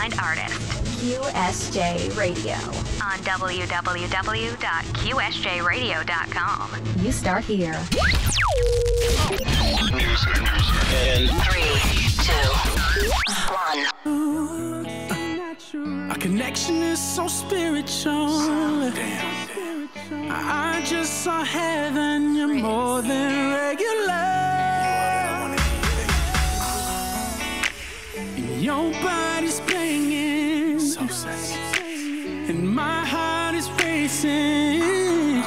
unsigned artist. QSJ Radio. On www.qsjradio.com. You start here. Music. And 3, 2, 1. Our connection is so spiritual. I just saw heaven. You're more than regular. Your body's playing, so sexy, and my heart is racing.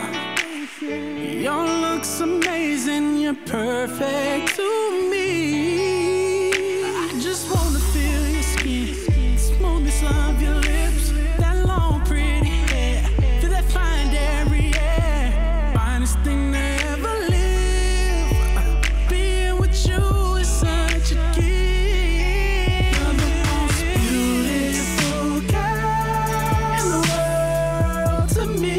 Your looks amazing. You're perfect to me. I just wanna feel your skin, smoothness of your lips, that long pretty hair, feel that fine dairy air, finest thing to ever live. Being with you is such a gift. You're the most beautiful girl in the world to me.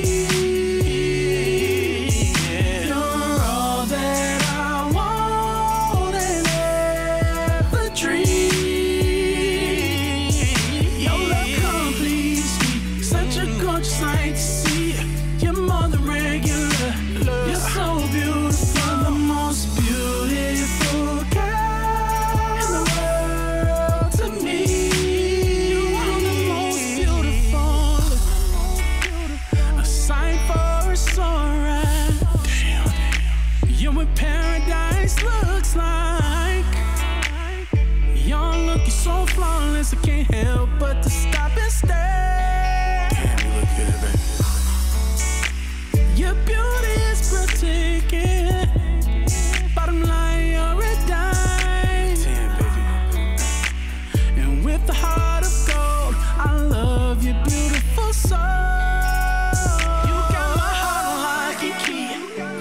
You're all that I want and ever dream. Your love completes me, such a gorgeous sight to see. You're more than regular, you're so beautiful. You're the most beautiful girl in the world to me. You are the most beautiful, a sight for a sore. Damn, you're what paradise looks like. Your look is so flawless, I can't help but to stop and stare. Damn, you look good, baby. Your beauty is breathtaking. Bottom line, you're a dime. Damn, baby. And with the heart of gold, I love your beautiful soul. You got my heart on lock and key.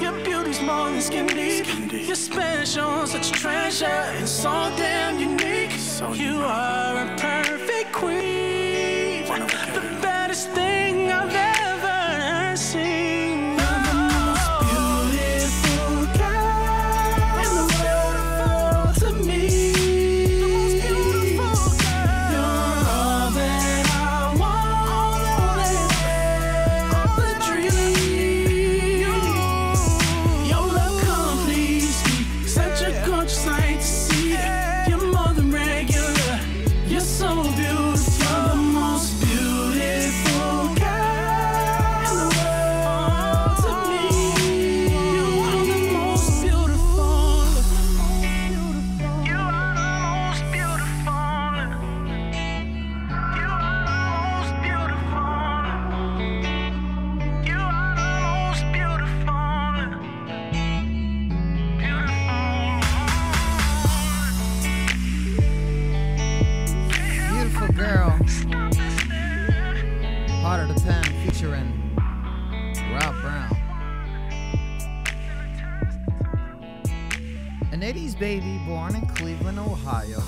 Your beauty's more than skin deep. You're special, such a treasure, and so damn unique. You are a perfect queen, the baddest thing I've ever seen. You're the most beautiful girl in the world to me. The most beautiful girl. You're all that I want and ever dream. Your love completes me, such a gorgeous sight to see. You're more than regular, you're so beautiful. You're the most beautiful girl in the world to me. You are the most beautiful. You are the most beautiful. You are the most beautiful. You are the most beautiful. Beautiful girl. Heartofthepen featuring Rob Brown. An 80s baby born in Cleveland, Ohio,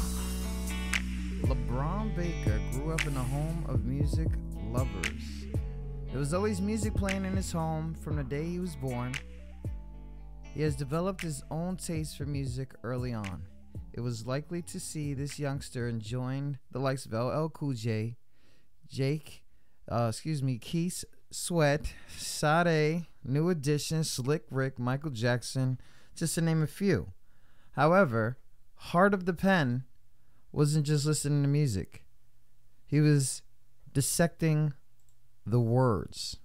LeBron Baker grew up in a home of music lovers. There was always music playing in his home from the day he was born. He has developed his own taste for music early on. It was likely to see this youngster enjoying the likes of LL Cool J, Keith Sweat, Sade, New Edition, Slick Rick, Michael Jackson, just to name a few. However, Heartofthepen wasn't just listening to music. He was dissecting the words.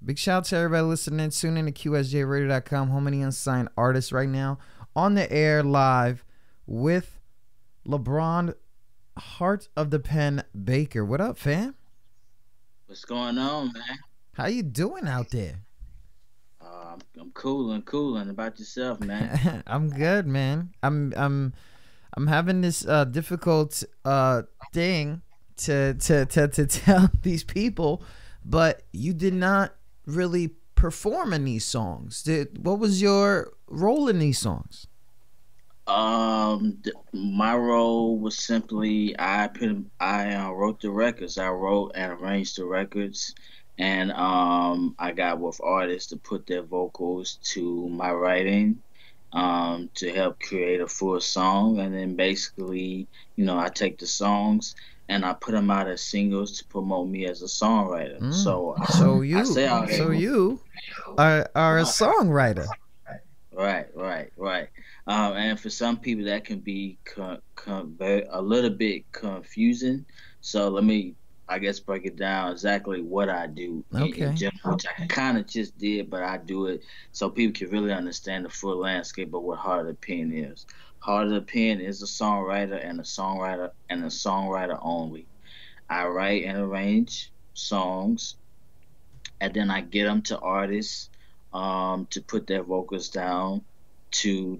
Big shout out to everybody listening. Tune in to QSJRadio.com, home of the unsigned artists right now. On the air live with LeBron Heartofthepen Baker. What up, fam? What's going on, man? How you doing out there? I'm cooling. About yourself, man? I'm good, man. I'm having this difficult thing to tell these people, but you did not really perform in these songs. What was your role in these songs? My role was simply I wrote the records. I wrote and arranged the records, and I got with artists to put their vocals to my writing, to help create a full song. And then basically, I take the songs and I put them out as singles to promote me as a songwriter. So So I say all that. you are a songwriter. Right. And for some people that can be a little bit confusing. So let me, I guess, break it down exactly what I do in general, which I kind of just did, but I do it so people can really understand the full landscape of what Heart of the Pen is. Heart of the Pen is a songwriter and a songwriter only. I write and arrange songs, and then I get them to artists to put their vocals down to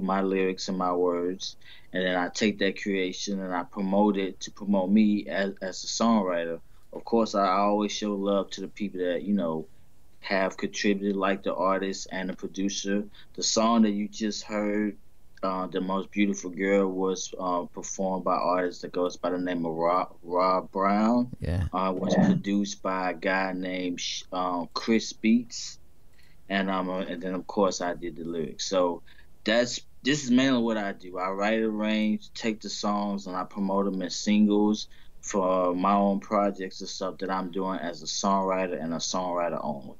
my lyrics and my words, and then I take that creation and I promote it to promote me as a songwriter. Of course, I always show love to the people that have contributed, like the artist and the producer. The song that you just heard, "The Most Beautiful Girl," was performed by artists that goes by the name of Rob Brown. Yeah. Was produced by a guy named Chris Beats, and then of course I did the lyrics. So this is mainly what I do. I write, arrange, take the songs, and I promote them as singles for my own projects and stuff that I'm doing as a songwriter and a songwriter only.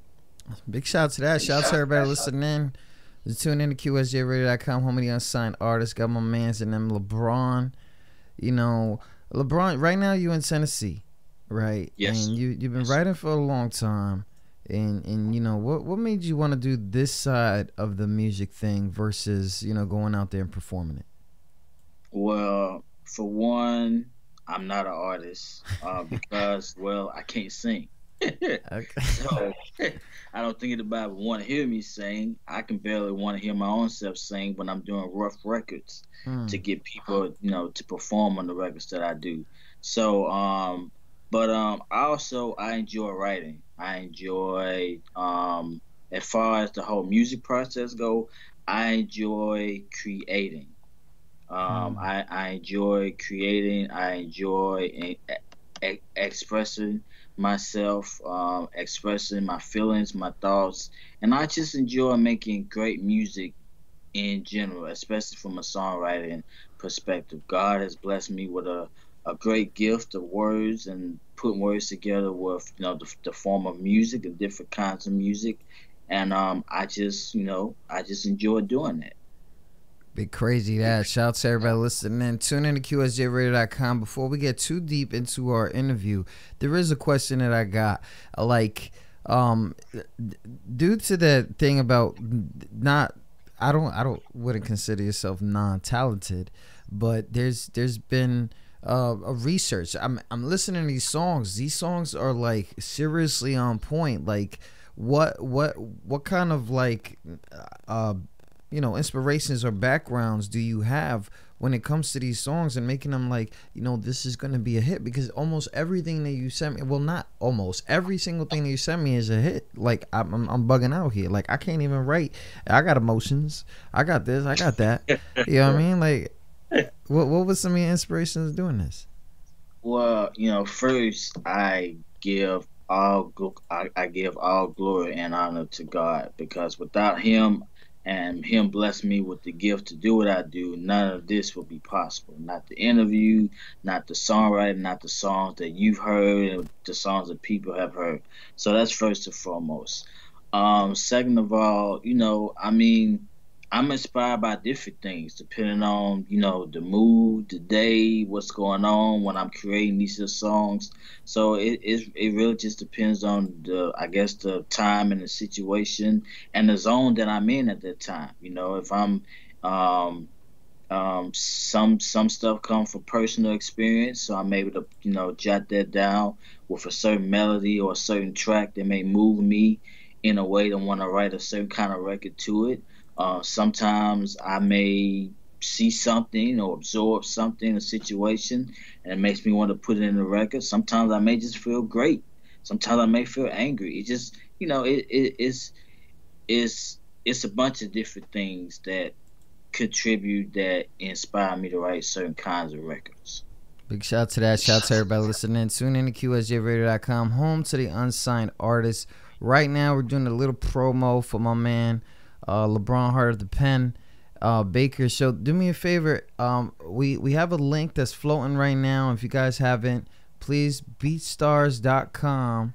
Big shout out to that. Shout out to everybody listening in. Just tune in to QSJRadio.com, home of the unsigned artists. Got my mans in them, LeBron. LeBron, right now you in Tennessee, right? Yes. And you've been writing for a long time. And what made you want to do this side of the music thing versus, going out there and performing it? Well, for one, I'm not an artist because, I can't sing. Okay. So I don't think anybody would want to hear me sing. I can barely want to hear my own self sing when I'm doing rough records to get people, to perform on the records that I do. So, I enjoy writing. I enjoy, as far as the whole music process go, I enjoy creating. I enjoy creating. I enjoy expressing myself, expressing my feelings, my thoughts, and I just enjoy making great music in general, especially from a songwriting perspective. God has blessed me with a great gift of words and putting words together with the form of music and different kinds of music, and I just enjoy doing it. Big crazy that. Shout out to everybody listening in. Tune in to QSJRadio.com. Before we get too deep into our interview, there is a question that I got. Due to that thing about wouldn't consider yourself non-talented, but there's been a research. I'm listening to these songs. These songs are like seriously on point. Like what kind of inspirations or backgrounds do you have when it comes to these songs and making them this is going to be a hit? Because almost everything that you sent me, well, not almost, every single thing that you sent me is a hit. Like I'm bugging out here. Like I can't even write. I got emotions. I got this. I got that. You know what I mean? Like what was some of your inspirations doing this? Well, first I give all glory and honor to God, because without Him and Him blessed me with the gift to do what I do, none of this would be possible. Not the interview, not the songwriting, not the songs that you've heard, and the songs that people have heard. So that's first and foremost. Second of all, I'm inspired by different things depending on, the mood, the day, what's going on when I'm creating these songs. So it really just depends on the time and the situation and the zone that I'm in at that time. If I'm some stuff come from personal experience, so I'm able to jot that down with a certain melody or a certain track that may move me in a way to want to write a certain kind of record to it. Sometimes I may see something or absorb something, a situation, and it makes me want to put it in the record. Sometimes I may just feel great. Sometimes I may feel angry. It just, it's a bunch of different things that contribute, that inspire me to write certain kinds of records. Big shout out to that. Shout out to everybody listening. Tune in to QSJRadio.com, home to the unsigned artists. Right now, we're doing a little promo for my man, LeBron Heartofthepen. Baker. So do me a favor. We have a link that's floating right now. If you guys haven't, please beatstars.com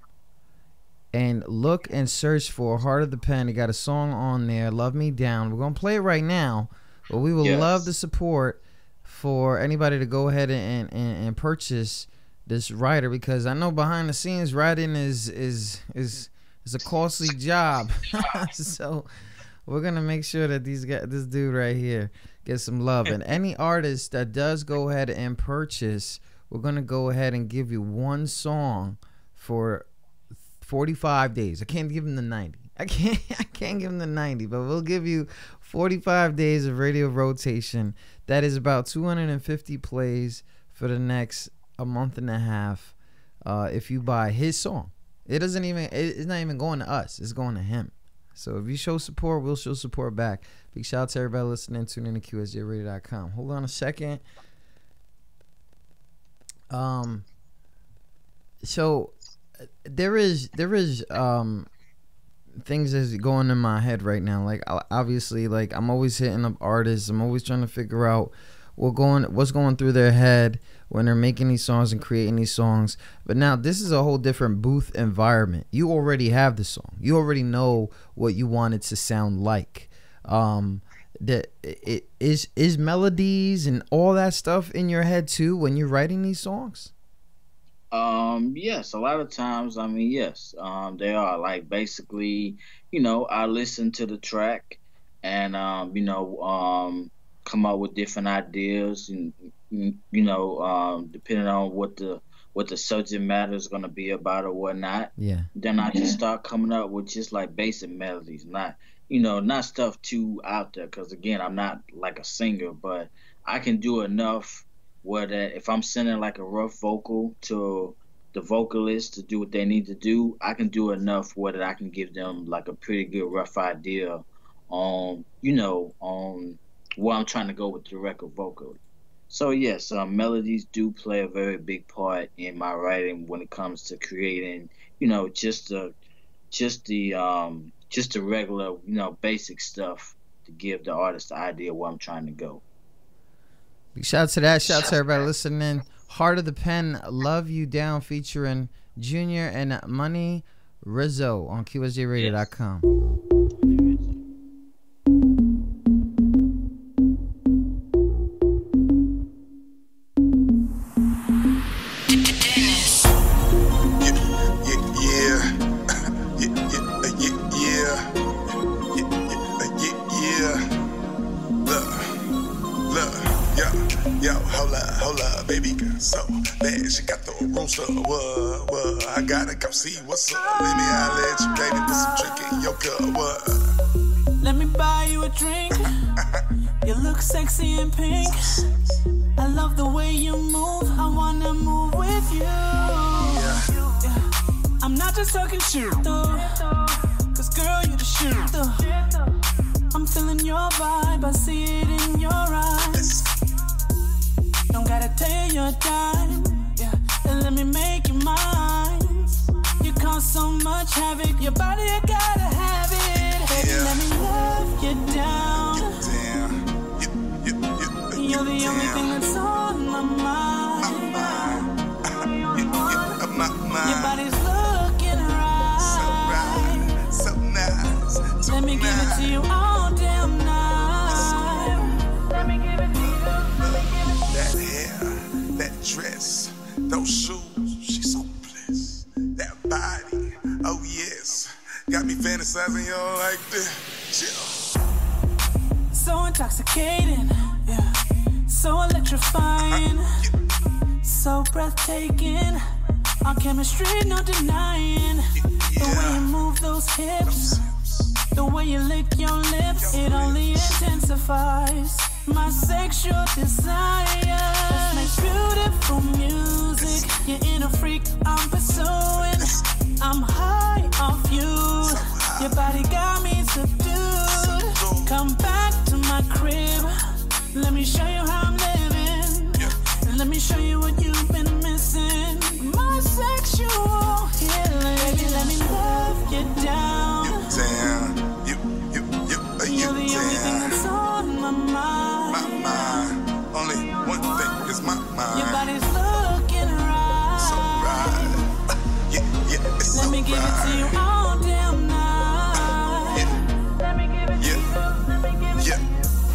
and look and search for Heart of the Pen. They got a song on there, Love Me Down. We're gonna play it right now, but we would love the support for anybody to go ahead and purchase this writer, because I know behind the scenes writing is a costly job. So we're gonna make sure that this dude right here gets some love. And any artist that does go ahead and purchase, we're gonna go ahead and give you one song for 45 days. I can't give him the 90. I can't give him the 90, but we'll give you 45 days of radio rotation. That is about 250 plays for the next a month and a half. If you buy his song, it's not even going to us. It's going to him. So if you show support, we'll show support back. Big shout out to everybody listening. Tune in to QSJRadio.com. Hold on a second. So there is things that's going in my head right now. Like, obviously, like, I'm always hitting up artists. I'm always trying to figure out what's going through their head when they're making these songs and creating these songs. But now this is a whole different booth environment. You already have the song. You already know what you want it to sound like. Is melodies and all that stuff in your head too when you're writing these songs? Yes, a lot of times, yes, they are. Like, basically, I listen to the track and, come up with different ideas and, depending on what the subject matter is going to be about or whatnot. Yeah. Then I just start coming up with just like basic melodies, not stuff too out there. 'Cause again, I'm not like a singer, but I can do enough where that if I'm sending like a rough vocal to the vocalist to do what they need to do, I can do enough where that I can give them like a pretty good rough idea on, on where I'm trying to go with the record vocally. So yes, melodies do play a very big part in my writing when it comes to creating, just the regular, basic stuff to give the artist the idea where I'm trying to go. Big shout out to that. Shout out to everybody listening. Heart of the Pen, Love You Down, featuring Junior and Money Rizzo on QSJRadio.com. Hold up, baby girl, so bad she got the room so what? I gotta come see what's up. Let me holler at you, baby, put some drink in your cup. What? Let me buy you a drink. You look sexy in pink. I love the way you move. I wanna move with you. Yeah. I'm not just talking shit though, 'cause girl, you the shit though. I'm feeling your vibe, I see it in your eyes. Don't gotta take your time, yeah, and let me make you mine. You cause so much havoc, your body, I gotta have it. Baby, let me love you down. You're the only thing that's on my mind. Your body's looking right. So nice. Let me give it to you all damn night. Let me give it to you. That hair, that dress, those shoes, she's so blessed. That body, oh yes, got me fantasizing y'all like this. Chill. So intoxicating, yeah, so electrifying, so breathtaking. Our chemistry, no denying. The way you move those hips, the way you lick your lips, it only intensifies my sexual desire. This makes beautiful music. You're in a freak I'm pursuing. I'm high off you. Your body got me subdued. Come back to my crib. Let me show you how I'm living. Let me show you what you've been missing. My sexual healing. Baby, let me love you down. You down. You're the only thing that's on my mind. to you all damn night. Let me give it to you. Let me give it to you.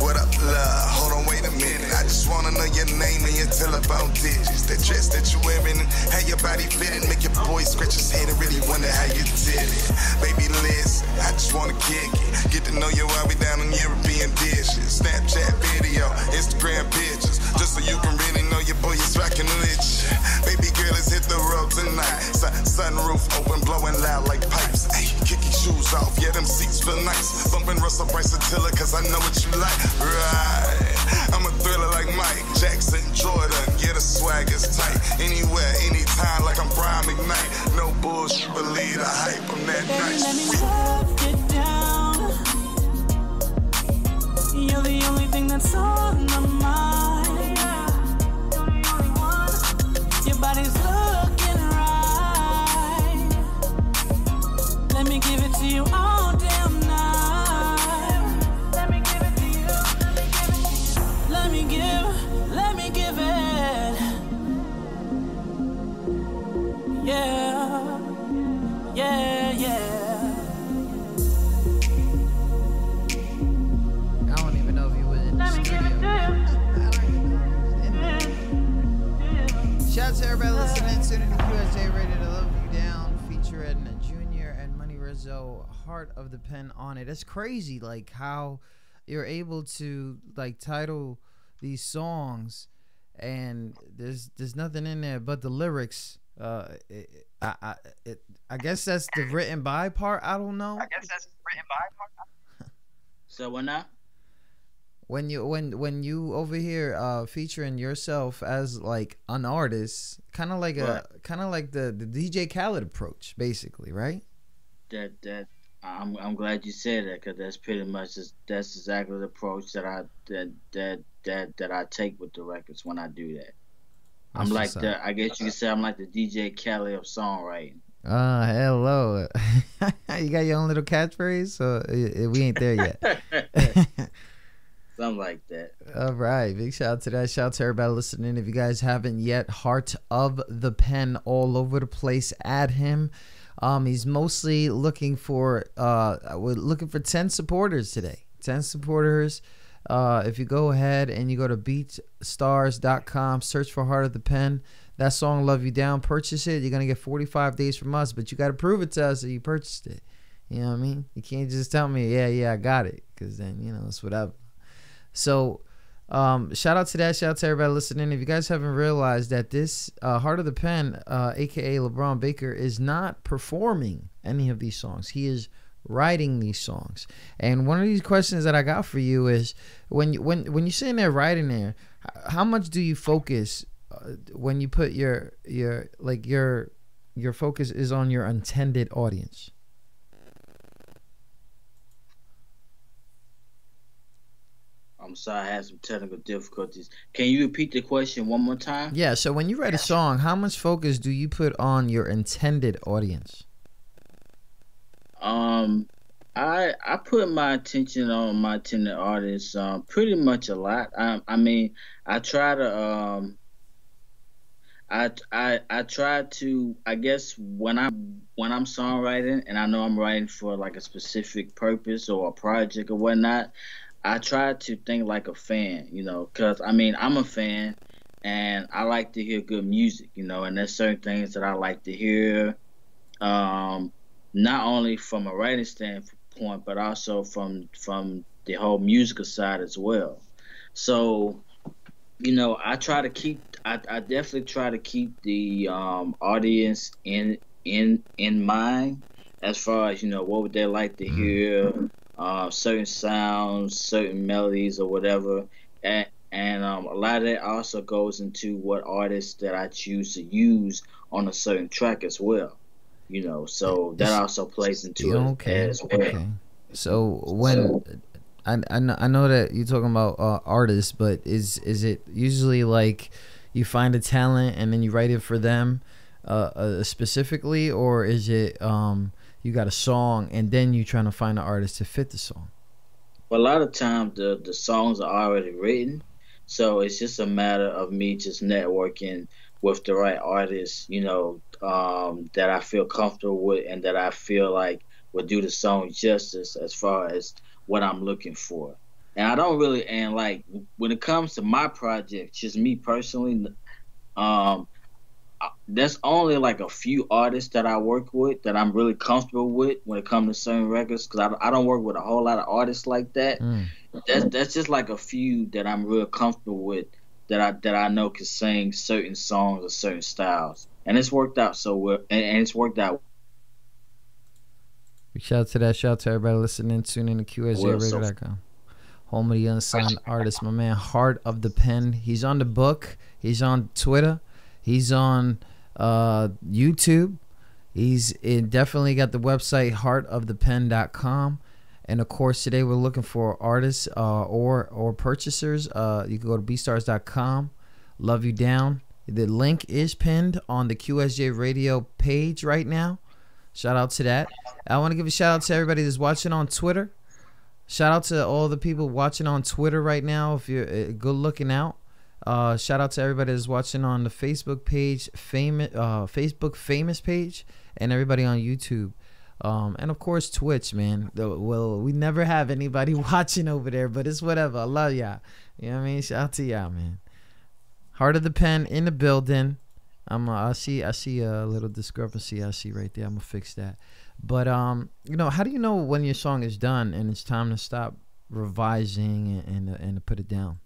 What up, love? Hold on, wait a minute. I just wanna know your name and your telephone digits. That dress that you wearing and how your body fitting. Make your boy scratch his head and really wonder how you did it. Baby, listen, I just wanna kick it. Get to know you while we down on European dishes. Snapchat video, Instagram pictures. Just so you can really know your boy is rockin' with you. Baby girl, let's hit the road tonight. Sunroof open, blowing loud like pipes. Ay, kick your shoes off, yeah, them seats feel nice. Bumping Russell Bryce Attila, cause I know what you like. Right, I'm a thriller like Mike Jackson, Jordan. Yeah, the swag is tight. Anywhere, anytime, like I'm Prime Ignite. No bullshit, believe the hype. I'm that nice. Let me love get down. You're the only thing that's on my mind. Your body's looking right. Let me give it to you all damn night. Let me give it to you. Let me give it. Yeah, yeah, yeah. I don't even know if he was in the Let me give it studio. I don't even know if he was in there. Shout out to everybody listening to the QSJ Rated to Love You Down featuring Junior and Money Rizzo, Heart of the Pen on it. It's crazy like how you're able to like title these songs and there's nothing in there but the lyrics. I guess that's the written by part. I don't know. So when I When you over here featuring yourself as like an artist, kind of like Right. the DJ Khaled approach, basically, right? that I'm glad you said that, because that's pretty much that's exactly the approach that I take with the records when I do that. I'm That's like what's up. the I guess you could say I'm like the DJ Khaled of songwriting. Hello. You got your own little catchphrase, so we ain't there yet. Something like that. All right, big shout out to that. Shout out to everybody listening. If you guys haven't yet, Heart of the Pen all over the place. Add him. He's mostly looking for we're looking for 10 supporters today. 10 supporters. If you go ahead and you go to beatstars.com, search for Heart of the Pen. That song, Love You Down, purchase it. You're going to get 45 days from us, but you got to prove it to us that you purchased it. You know what I mean? You can't just tell me, yeah, I got it, because then, you know, it's whatever. So, shout out to that. Shout out to everybody listening. If you guys haven't realized that this Heart of the Pen, aka LeBron Baker, is not performing any of these songs. He is writing these songs. And one of these questions that I got for you is, when you're sitting there writing there, how much do you focus when you put your focus is on your intended audience? I'm sorry, I had some technical difficulties. Can you repeat the question one more time? Yeah, so when you write a song, how much focus do you put on your intended audience? I put my attention on my intended audience pretty much a lot. I mean, I try to I try to, I guess, when I'm songwriting and I know I'm writing for like a specific purpose or a project or whatnot, I try to think like a fan, you know, because I mean, I'm a fan and I like to hear good music, you know, and there's certain things that I like to hear, not only from a writing standpoint, but also from the whole musical side as well. So, you know, I definitely try to keep the audience in mind, as far as, you know, what would they like to hear, certain sounds, certain melodies or whatever, and a lot of that also goes into what artists that I choose to use on a certain track as well, you know, so that also plays into it as well. Okay. So when I know that you're talking about artists, but is it usually like you find a talent and then you write it for them specifically, or is it you got a song and then you trying to find an artist to fit the song? Well, a lot of times the songs are already written, so it's just a matter of me just networking with the right artists, you know, that I feel comfortable with and that I feel like would do the song justice as far as what I'm looking for. And I don't really, and like when it comes to my project, just me personally, um, there's only like a few artists that I work with that I'm really comfortable with when it comes to certain records, because I don't work with a whole lot of artists like that. That's just like a few that I'm real comfortable with that I know can sing certain songs or certain styles, and it's worked out so well, and it's worked out. Shout out to that. Shout out to everybody listening. Tune in to QSJRadio.com. Home of the unsigned artist, my man Heart of the Pen. He's on the book. He's on Twitter. He's on YouTube. It definitely got the website heartofthepen.com. And of course, today we're looking for artists or purchasers. You can go to beastars.com. Love You Down. The link is pinned on the QSJ Radio page right now. Shout out to that. I want to give a shout out to everybody that's watching on Twitter. Shout out to all the people watching on Twitter right now. If you're good looking out. Shout out to everybody that's watching on the Facebook page, Facebook famous page, and everybody on YouTube. And of course Twitch, man. Well, we never have anybody watching over there, but it's whatever. I love y'all. You know what I mean? Shout out to y'all, man. Heart of the Pen in the building. I see a little discrepancy I see right there. I'm gonna fix that. But you know, how do you know when your song is done and it's time to stop revising and to put it down?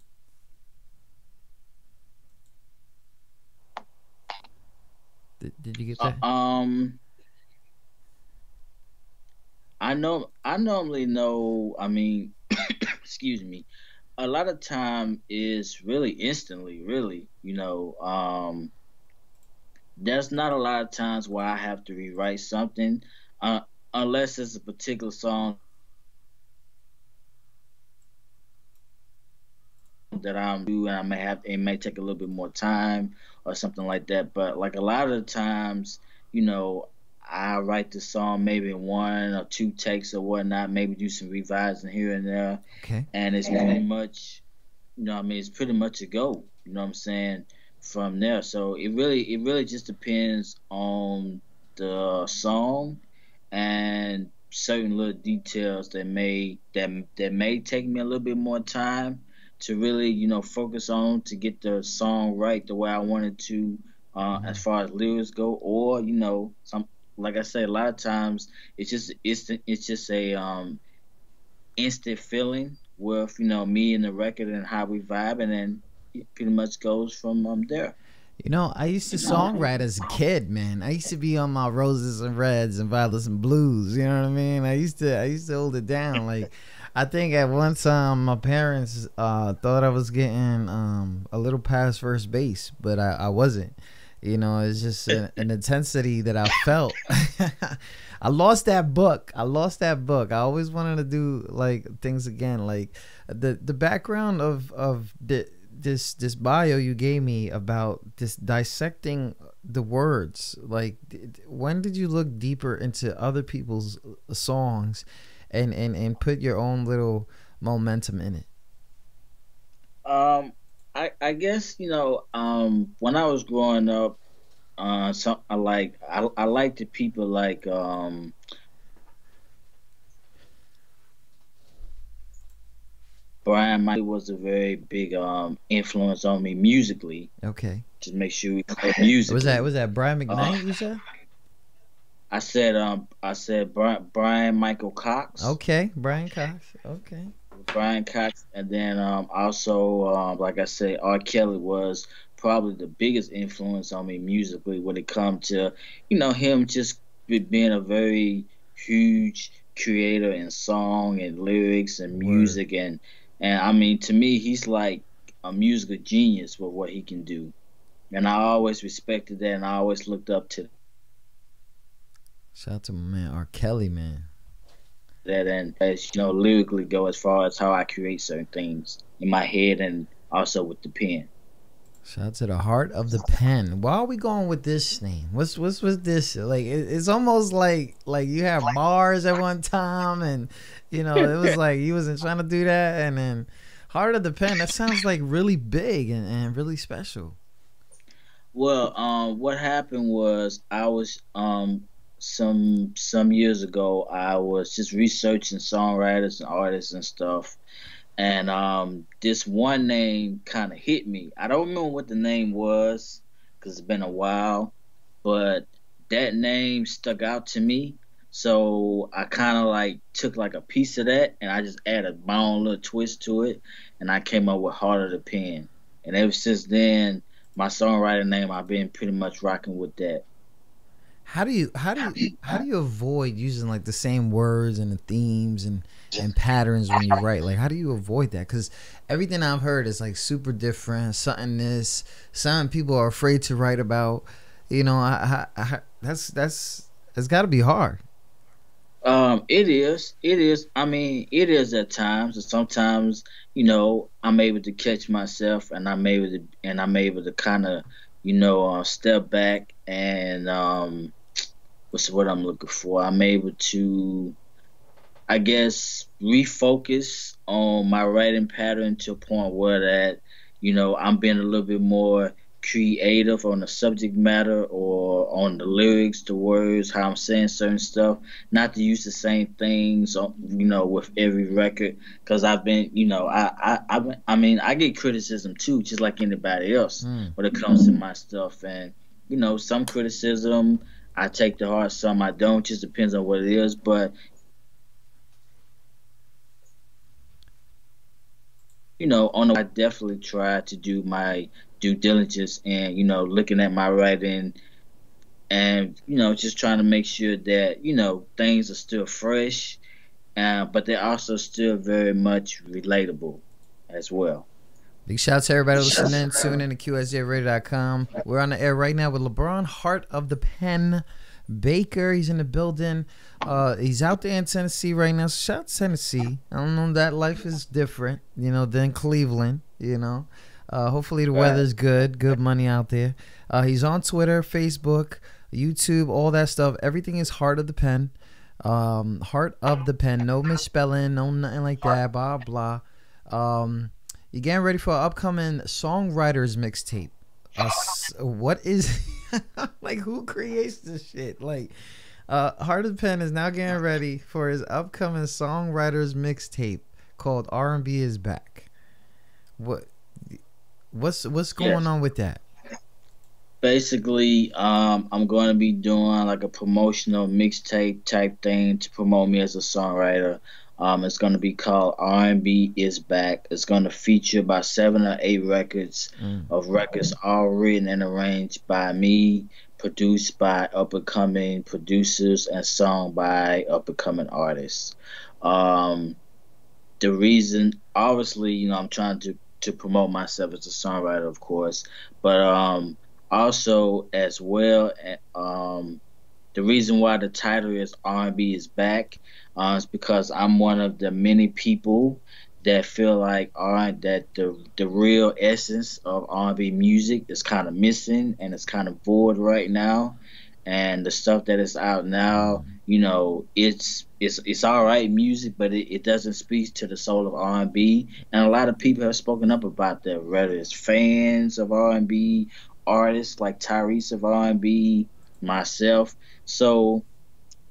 Did you get that? I normally know. I mean, excuse me. A lot of time is really instantly. Really, you know. There's not a lot of times where I have to rewrite something, unless it's a particular song that I'm doing. It may take a little bit more time or something like that. But like a lot of the times, you know, I write the song maybe in 1 or 2 takes or whatnot, maybe do some revising here and there. Okay. And it's pretty much, you know what I mean, it's pretty much a go, you know what I'm saying, from there. So it really just depends on the song and certain little details that may take me a little bit more time to really, you know, focus on to get the song right the way I wanted to, as far as lyrics go, or, you know, like I say, a lot of times it's just a instant feeling with, you know, me and the record and how we vibe, and then it pretty much goes from there. You know, I used to songwrite as a kid, man. I used to be on my Roses and Reds and Violets and Blues. You know what I mean? I used to hold it down. Like, I think at one time my parents thought I was getting a little past first base, but I wasn't. You know, it's just an intensity that I felt. I lost that book. I always wanted to do like things again. Like the background of this bio you gave me about this dissecting the words. Like, when did you look deeper into other people's songs and put your own little momentum in it? I guess, you know, when I was growing up, I liked the people like Brian Michael was a very big influence on me musically. Okay. Just make sure we play music. Was that Brian McKnight you said? I said Brian Michael Cox. Okay, Brian Cox. Okay. Brian Cox, and then also, like I said, R. Kelly was probably the biggest influence on me musically when it comes to, you know, him just being a very huge creator in song and lyrics and music. And I mean, to me, he's like a musical genius with what he can do. And I always respected that, and I always looked up to Shout out to my man, R. Kelly, man. that, and as you know, lyrically go as far as how I create certain things in my head and also with the pen. Shout out to the Heart of the Pen. Why are we going with this name? What's this? Like, it's almost like you have bars at one time, and you know, it was like you wasn't trying to do that, and then Heart of the Pen. That sounds like really big and really special. Well, what happened was I was some years ago I was just researching songwriters and artists and stuff, and this one name kind of hit me. I don't remember what the name was because it's been a while, but that name stuck out to me. So I kind of like took like a piece of that and I just added my own little twist to it, and I came up with Heart of the Pen. And ever since then, my songwriter name, I've been pretty much rocking with that. How do you avoid using like the same words and the themes and patterns when you write? Like, how do you avoid that? Because everything I've heard is like super different. Something people are afraid to write about. You know, it's got to be hard. It is. It is. I mean, it is at times. And sometimes, I'm able to catch myself, and I'm able to kind of, step back and what's what I'm looking for. I'm able to, I guess, refocus on my writing pattern to a point where that, I'm being a little bit more creative on the subject matter or on the lyrics, the words, how I'm saying certain stuff. Not to use the same things, with every record, because I've been, I get criticism too, just like anybody else when it comes to my stuff, and some criticism I take to heart, some I don't. Just depends on what it is, but I definitely try to do my due diligence and, looking at my writing and, just trying to make sure that, things are still fresh, but they're also still very much relatable as well. Big shout out to everybody listening. Tune in to QSJRadio.com. We're on the air right now with LeBron, Heart of the Pen Baker. He's in the building. He's out there in Tennessee right now. So shout out to Tennessee. I don't know, that life is different, than Cleveland, Hopefully the weather's good. Good money out there. He's on Twitter, Facebook, YouTube, all that stuff. Everything is Heart of the Pen. Heart of the Pen. No misspelling, no nothing like that. Blah, blah. You're getting ready for an upcoming songwriters mixtape. What is like, who creates this shit? Like, Heart of the Pen is now getting ready for his upcoming songwriters mixtape called R&B is Back. What's going on with that? Basically, I'm going to be doing like a promotional mixtape type thing to promote me as a songwriter. It's going to be called R&B is Back. It's going to feature about 7 or 8 records of records all written and arranged by me, produced by up-and-coming producers, and sung by up-and-coming artists. The reason, obviously, I'm trying to promote myself as a songwriter, of course, but also as well, the reason why the title is R&B is Back is because I'm one of the many people that feel like that the real essence of R&B music is kind of missing and it's kind of void right now. And the stuff that is out now, it's all right music, but it doesn't speak to the soul of R&B. And a lot of people have spoken up about that, whether it's fans of R&B, artists like Tyrese of R&B, myself. So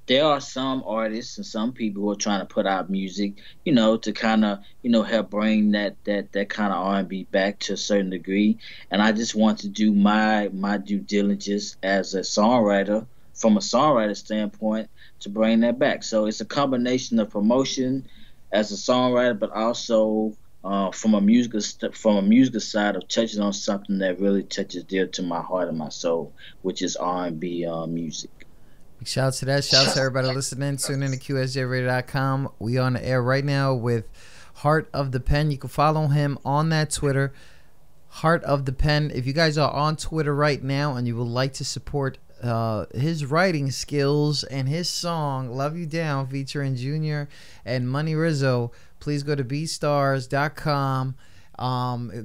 there are some artists and some people who are trying to put out music, to kind of, help bring that kind of R&B back to a certain degree. And I just want to do my due diligence as a songwriter, from a songwriter standpoint, to bring that back. So it's a combination of promotion as a songwriter, but also from a musical side of touching on something that really touches dear to my heart and my soul, which is R&B music. Shout out to that. Shout out to everybody listening. Tune in to QSJRadio.com. We on the air right now with Heart of the Pen. You can follow him on that Twitter, Heart of the Pen. If you guys are on Twitter right now and you would like to support his writing skills and his song Love You Down featuring Junior and Money Rizzo, please go to beatstars.com.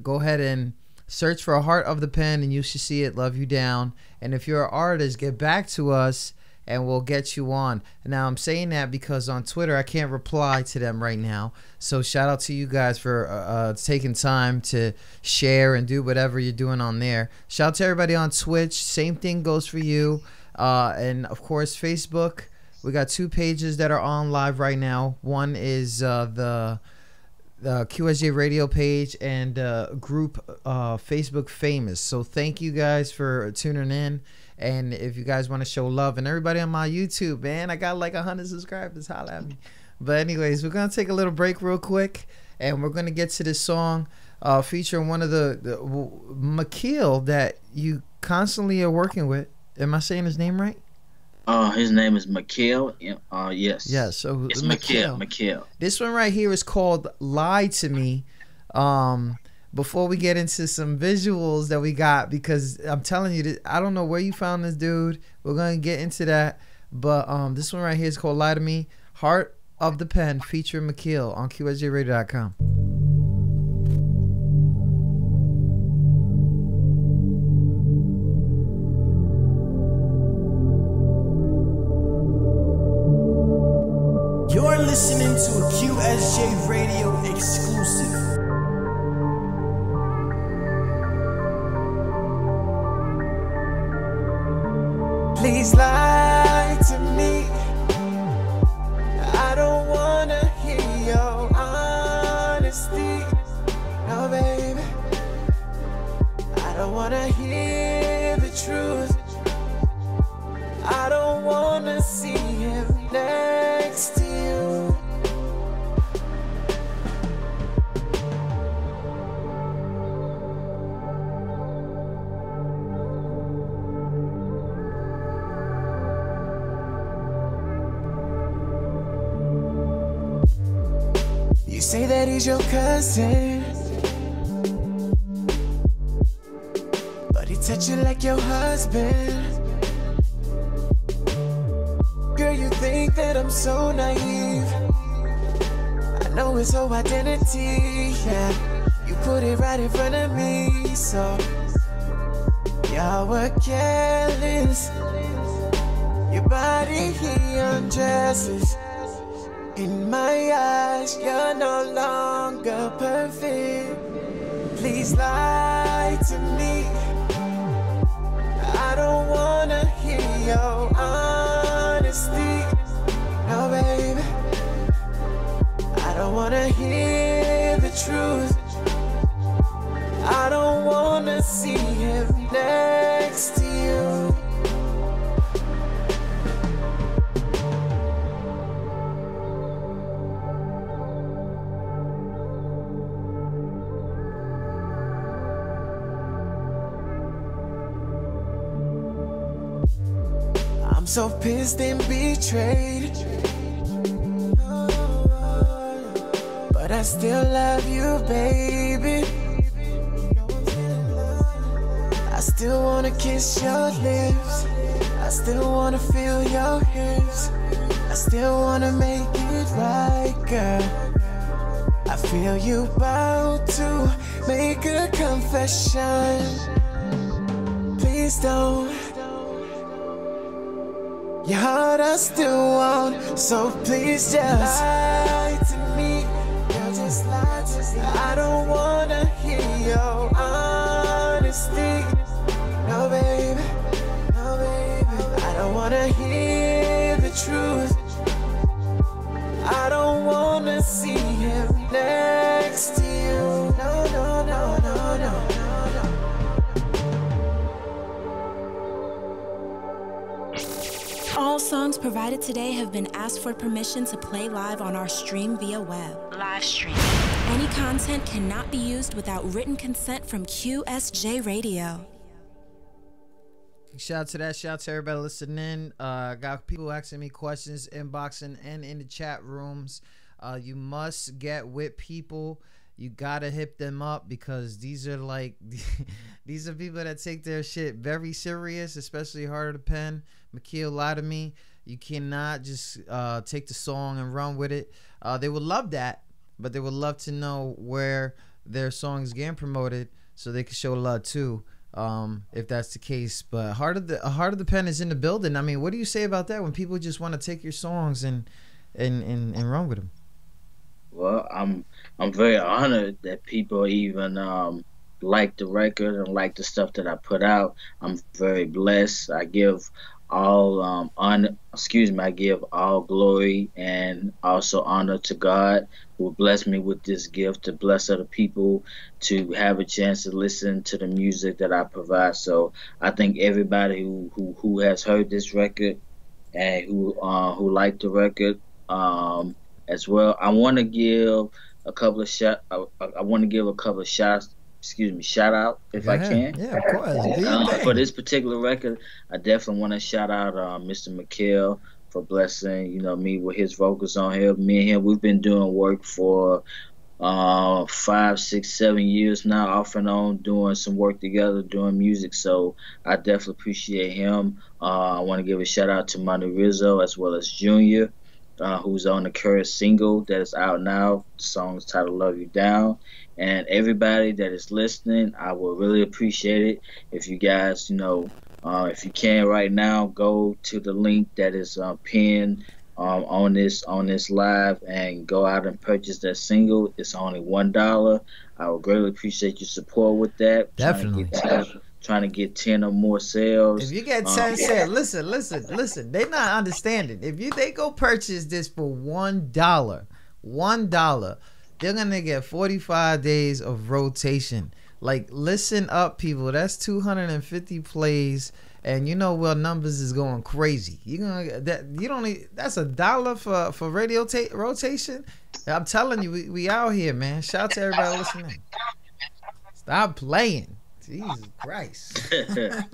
Go ahead and search for Heart of the Pen and you should see it, Love You Down. And if you're an artist, get back to us and we'll get you on. Now, I'm saying that because on Twitter, I can't reply to them right now. So shout out to you guys for taking time to share and do whatever you're doing on there. Shout out to everybody on Twitch. Same thing goes for you. And, of course, Facebook. We got 2 pages that are on live right now. One is the QSJ radio page and group Facebook Famous. So thank you guys for tuning in. And if you guys want to show love, and everybody on my YouTube, man, I got like 100 subscribers. Holla at me. But anyways, we're going to take a little break real quick, and we're going to get to this song featuring one of the Makil that you constantly are working with. Am I saying his name right? His name is Makil. Yes. Yeah, so it's Makil. This one right here is called Lie to Me. Before we get into some visuals that we got, because I'm telling you, I don't know where you found this dude. We're going to get into that. But this one right here is called Lie to Me. Heart of the Pen featuring Makil on QSJRadio.com. You're listening to a QSJ Radio exclusive. Please lie to me. I don't wanna hear your honesty. No, baby. I don't wanna hear the truth. I don't wanna see him next to you. You say that he's your cousin, but he touch you like your husband. Girl, you think that I'm so naive. I know his whole identity, yeah. You put it right in front of me, so y'all were careless. Your body, he undresses. In my eyes, you're no longer perfect. Please lie to me. I don't wanna hear your honesty. No, baby. I don't wanna hear the truth. I don't wanna see him next to you. I'm so pissed and betrayed, but I still love you, baby. I still wanna kiss your lips. I still wanna feel your hips. I still wanna make it right, girl. I feel you about to make a confession. Please don't. Your heart I still want, so please just lie to me. Girl, just lie to me. I don't wanna hear your honesty. No, baby, no, baby. I don't wanna hear the truth. I don't wanna see him next to you. No, no, no, no, no. All songs provided today have been asked for permission to play live on our stream via web. Live stream. Any content cannot be used without written consent from QSJ Radio. Shout out to that. Shout out to everybody listening. Got people asking me questions, inboxing, and in the chat rooms. You must get with people. You gotta hit them up, because these are like these are people that take their shit very serious, especially Heartofthepen. Makil, Lie to Me. You cannot just take the song and run with it. They would love that, but they would love to know where their song is getting promoted so they can show love too. if that's the case. But Heart of the Pen is in the building. I mean, what do you say about that when people just want to take your songs and run with them? Well, I'm very honored that people even like the record and like the stuff that I put out. I'm very blessed. I give all I give all glory and also honor to God who blessed me with this gift to bless other people to have a chance to listen to the music that I provide. So I think everybody who has heard this record and who liked the record as well. I want to give a couple of shout out if I can. Yeah, of course. For this particular record, I definitely want to shout out Mr. McKell for blessing me with his vocals on here. Me and him, we've been doing work for 5, 6, 7 years now, off and on, doing some work together, doing music. So I definitely appreciate him. I want to give a shout out to Monty Rizzo as well as Junior, who's on the current single that is out now. The song is titled Love You Down. And everybody that is listening, I would really appreciate it if you guys, if you can right now, go to the link that is pinned on this live and go out and purchase that single. It's only $1. I would greatly appreciate your support with that. Definitely. Trying to get 10 or more sales. If you get 10 sales, listen. They not understanding. If they go purchase this for $1, they're gonna get 45 days of rotation. Like, listen up, people. That's 250 plays, and numbers is going crazy. That's $1 for radio rotation. I'm telling you, we out here, man. Shout out to everybody listening. Stop playing. Jesus Christ. Every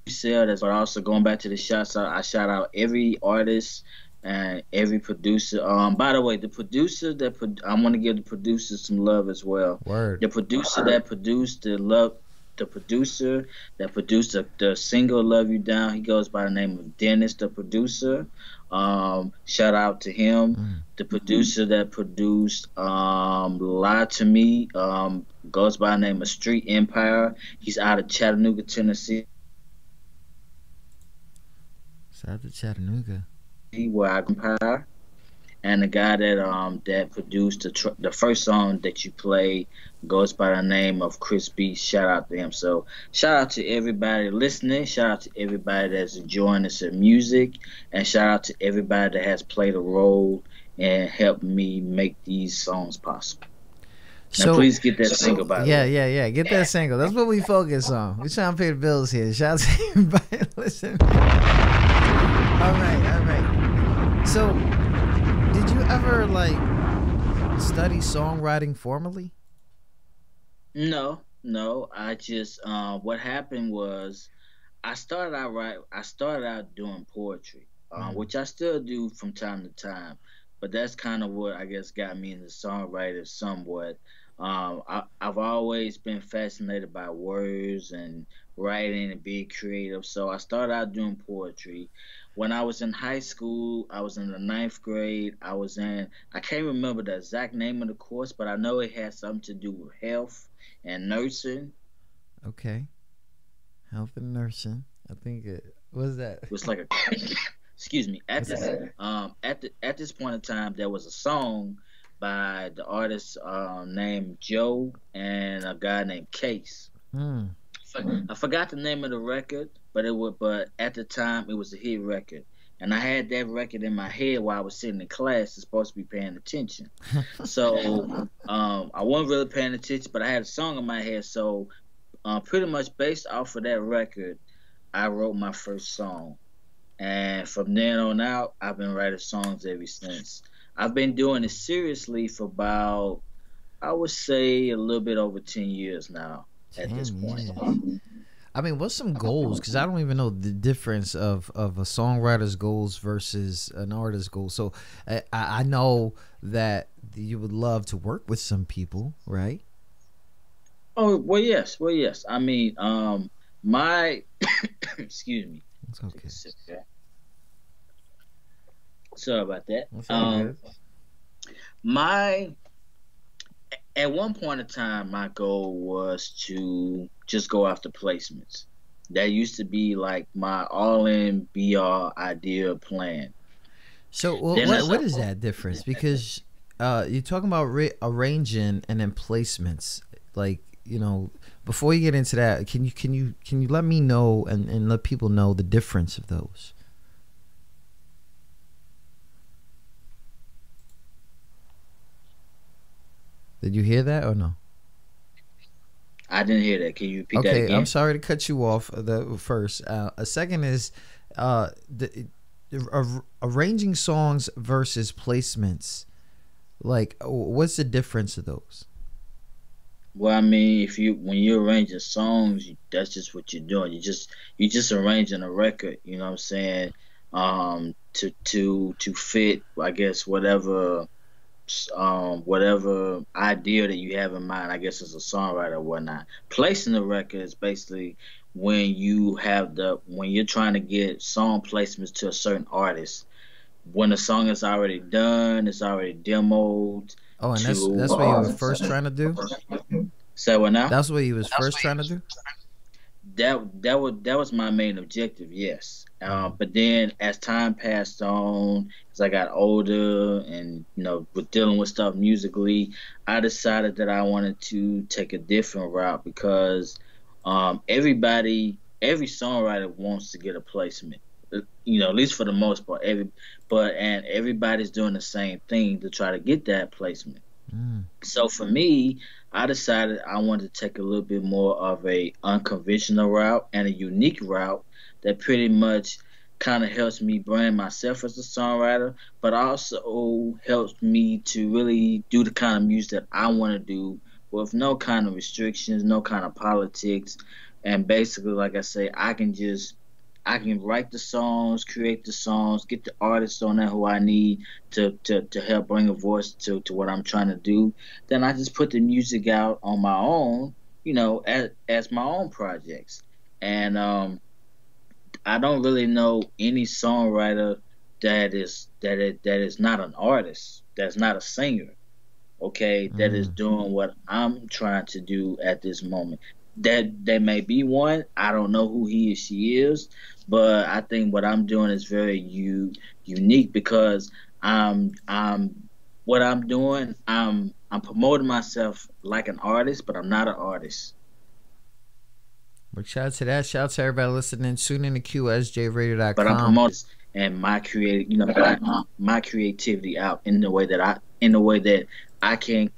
sale that's, but also going back to the shots out, I shout out every artist and every producer. By the way, the producer I want to give the producers some love as well. Word. The producer that produced the single Love You Down, he goes by the name of Dennis, the producer. Shout out to him. The producer that produced Lie to Me goes by the name of Street Empire. He's out of Chattanooga, Tennessee. Shout out to Chattanooga. Where I compare. And the guy that produced the first song that you played goes by the name of Chris B. Shout out to him. So shout out to everybody listening. Shout out to everybody that's enjoying this music, and shout out to everybody that has played a role and helped me make these songs possible. So please get that single by the way. Yeah. Get that single. That's what we focus on. We're trying to pay the bills here. Shout out to everybody listening. All right. So, did you ever study songwriting formally? No. I just what happened was I started out doing poetry, which I still do from time to time. But that's kind of what I guess got me into songwriting somewhat. I've always been fascinated by words and writing and being creative. So I started out doing poetry. When I was in high school, I was in the 9th grade. I can't remember the exact name of the course, but I know it had something to do with health and nursing. Okay. Health and nursing. I think it was that. It was like a excuse me. At this point in time, there was a song by the artist named Joe and a guy named Case. I forgot the name of the record, but at the time it was a hit record, and I had that record in my head while I was sitting in class, supposed to be paying attention. So I wasn't really paying attention, but I had a song in my head. So pretty much based off of that record, I wrote my first song, and from then on out, I've been writing songs ever since. I've been doing it seriously for about, I would say, a little bit over 10 years now. At this point. I mean, what's some goals? Because I don't even know the difference of a songwriter's goals versus an artist's goal. So I know that you would love to work with some people, right? Oh, well, yes. I mean, excuse me. It's okay. Sorry about that. That's all good. My At one point in time, my goal was to just go after placements. That used to be like my all-in, be-all idea plan. So Then what is that difference? Because you're talking about arranging and then placements. Like, you know, before you get into that, can you let me know and let people know the difference of those? Did you hear that or no? I didn't hear that. Can you repeat that Okay, again? I'm sorry to cut you off. The first, a second is arranging songs versus placements. Like, what's the difference of those? Well, I mean, when you're arranging songs, that's just what you're doing. You just arranging a record. You know what I'm saying? To fit, I guess, whatever idea that you have in mind, I guess, as a songwriter or whatnot. Placing the record is basically when you're trying to get song placements to a certain artist. When the song is already done, it's already demoed. Oh, and that's what you were first trying to do? Say what now? That's what you was first trying to do? That was my main objective, yes. But then as time passed on, as I got older and, you know, with dealing with stuff musically, I decided that I wanted to take a different route because every songwriter wants to get a placement. You know, at least for the most part, everybody's doing the same thing to try to get that placement. So for me, I decided I wanted to take a little bit more of a unconventional route and a unique route that pretty much kind of helps me brand myself as a songwriter, but also helps me to really do the kind of music that I want to do with no kind of restrictions, no kind of politics, and basically, like I say, I can write the songs, create the songs, get the artists on there who I need to help bring a voice to what I'm trying to do. Then I just put the music out on my own, you know, as my own projects. And I don't really know any songwriter that is not an artist, that's not a singer, okay, that is doing what I'm trying to do at this moment. That there may be one. I don't know who he or she is, but I think what I'm doing is very unique because I'm promoting myself like an artist, but I'm not an artist. Well, shout out to that. Shout out to everybody listening. Tune in to QSJRadio.com. But I'm promoting and my creativity out in the way that I can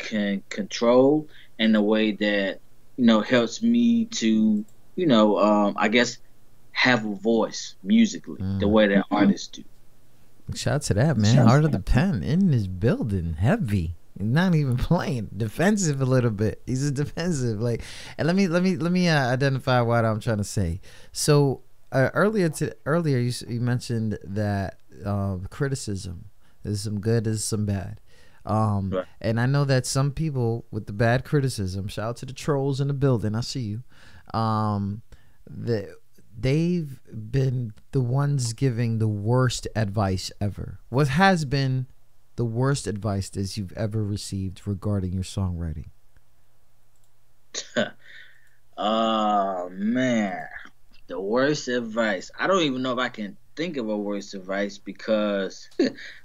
control, in the way that, you know, helps me to, you know, I guess have a voice musically the way that artists do. Shout out to that, man. Heart of the Pen in this building, heavy. Not even playing, defensive a little bit. He's a defensive, like. And let me identify what I'm trying to say. So earlier you mentioned that criticism is some good, is some bad. Right. And I know that some people with the bad criticism, shout out to the trolls in the building, I see you, they've been the ones giving the worst advice ever. What has been the worst advice that you've ever received regarding your songwriting? Oh man, the worst advice. I don't even know if I can think of a worst advice because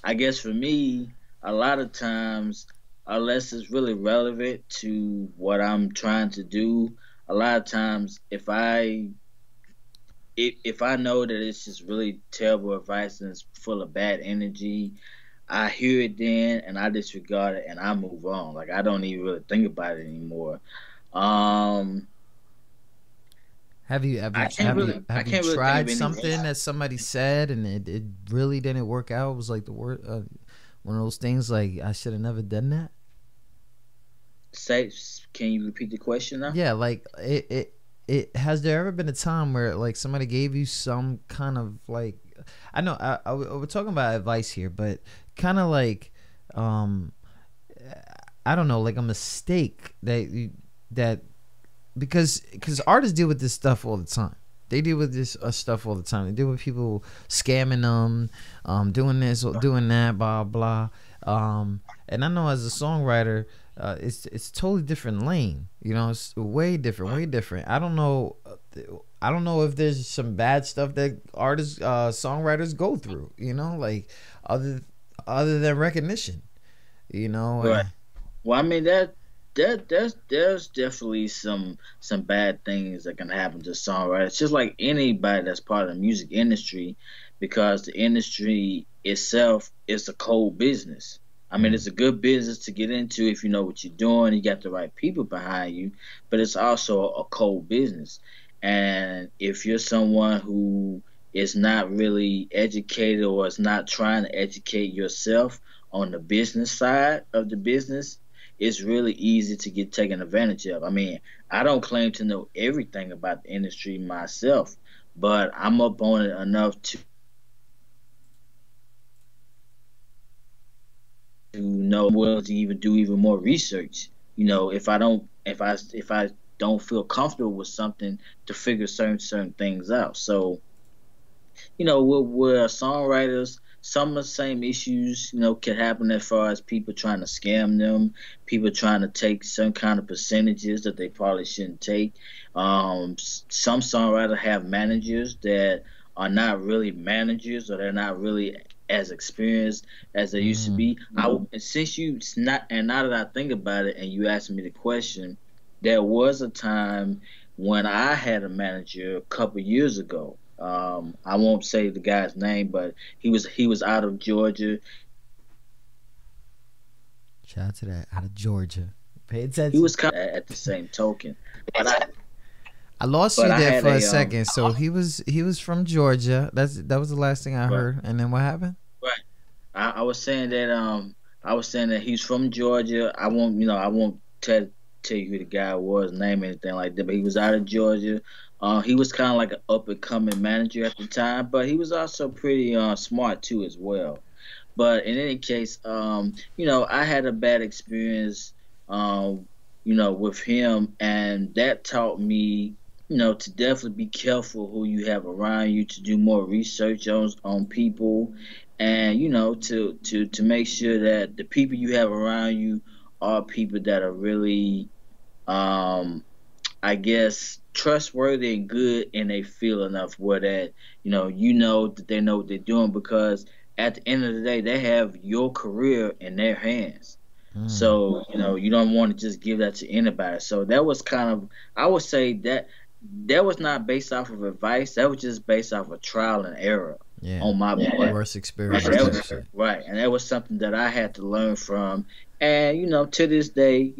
I guess for me, a lot of times, unless it's really relevant to what I'm trying to do, a lot of times if I know that it's just really terrible advice and it's full of bad energy, I hear it then and I disregard it and I move on. Like, I don't even really think about it anymore. Have you tried something that somebody said and it really didn't work out? It was like the word, one of those things like, I should have never done that. Can you repeat the question now? Yeah, like it has there ever been a time where like somebody gave you some kind of like, I know we're talking about advice here, but kind of like I don't know, like a mistake that because artists deal with this stuff all the time. They deal with this stuff all the time. They deal with people scamming them, doing this or doing that, blah blah. And I know as a songwriter, it's totally different lane. You know, it's way different. I don't know if there's some bad stuff that artists, songwriters go through. You know, like other than recognition. You know. Right. Well, I mean there's definitely some bad things that can happen to songwriters, just like anybody that's part of the music industry, because the industry itself is a cold business. I mean, it's a good business to get into if you know what you're doing, you got the right people behind you, but it's also a cold business. And if you're someone who is not really educated or is not trying to educate yourself on the business side of the business, it's really easy to get taken advantage of. I mean, I don't claim to know everything about the industry myself, but I'm up on it enough to know well to even do even more research. You know, if I don't feel comfortable with something, to figure certain things out. So, you know, we're songwriters. Some of the same issues, you know, can happen as far as people trying to scam them, people trying to take some kind of percentages that they probably shouldn't take. Some songwriters have managers that are not really managers, or they're not really as experienced as they used to be. Now that I think about it, and you asked me the question, there was a time when I had a manager a couple years ago. I won't say the guy's name, but he was out of Georgia. Shout out to that, out of Georgia. Pay attention. He was kind of at the same token. But I lost you there for a second. So he was from Georgia. That was the last thing I heard. And then what happened? Right. I was saying that he's from Georgia. I won't tell you who the guy was, name, anything like that. But he was out of Georgia. He was kind of like an up-and-coming manager at the time, but he was also pretty smart too as well. But in any case, I had a bad experience, with him, and that taught me, to definitely be careful who you have around you, to do more research on people, and to make sure that the people you have around you are people that are really, trustworthy and good, and they feel enough where that that they know what they're doing, because at the end of the day they have your career in their hands. So you don't want to just give that to anybody. So that was kind of, I would say that was not based off of advice, that was just based off of trial and error on my part. Worst experience. Right, and that was something that I had to learn from. And, to this day,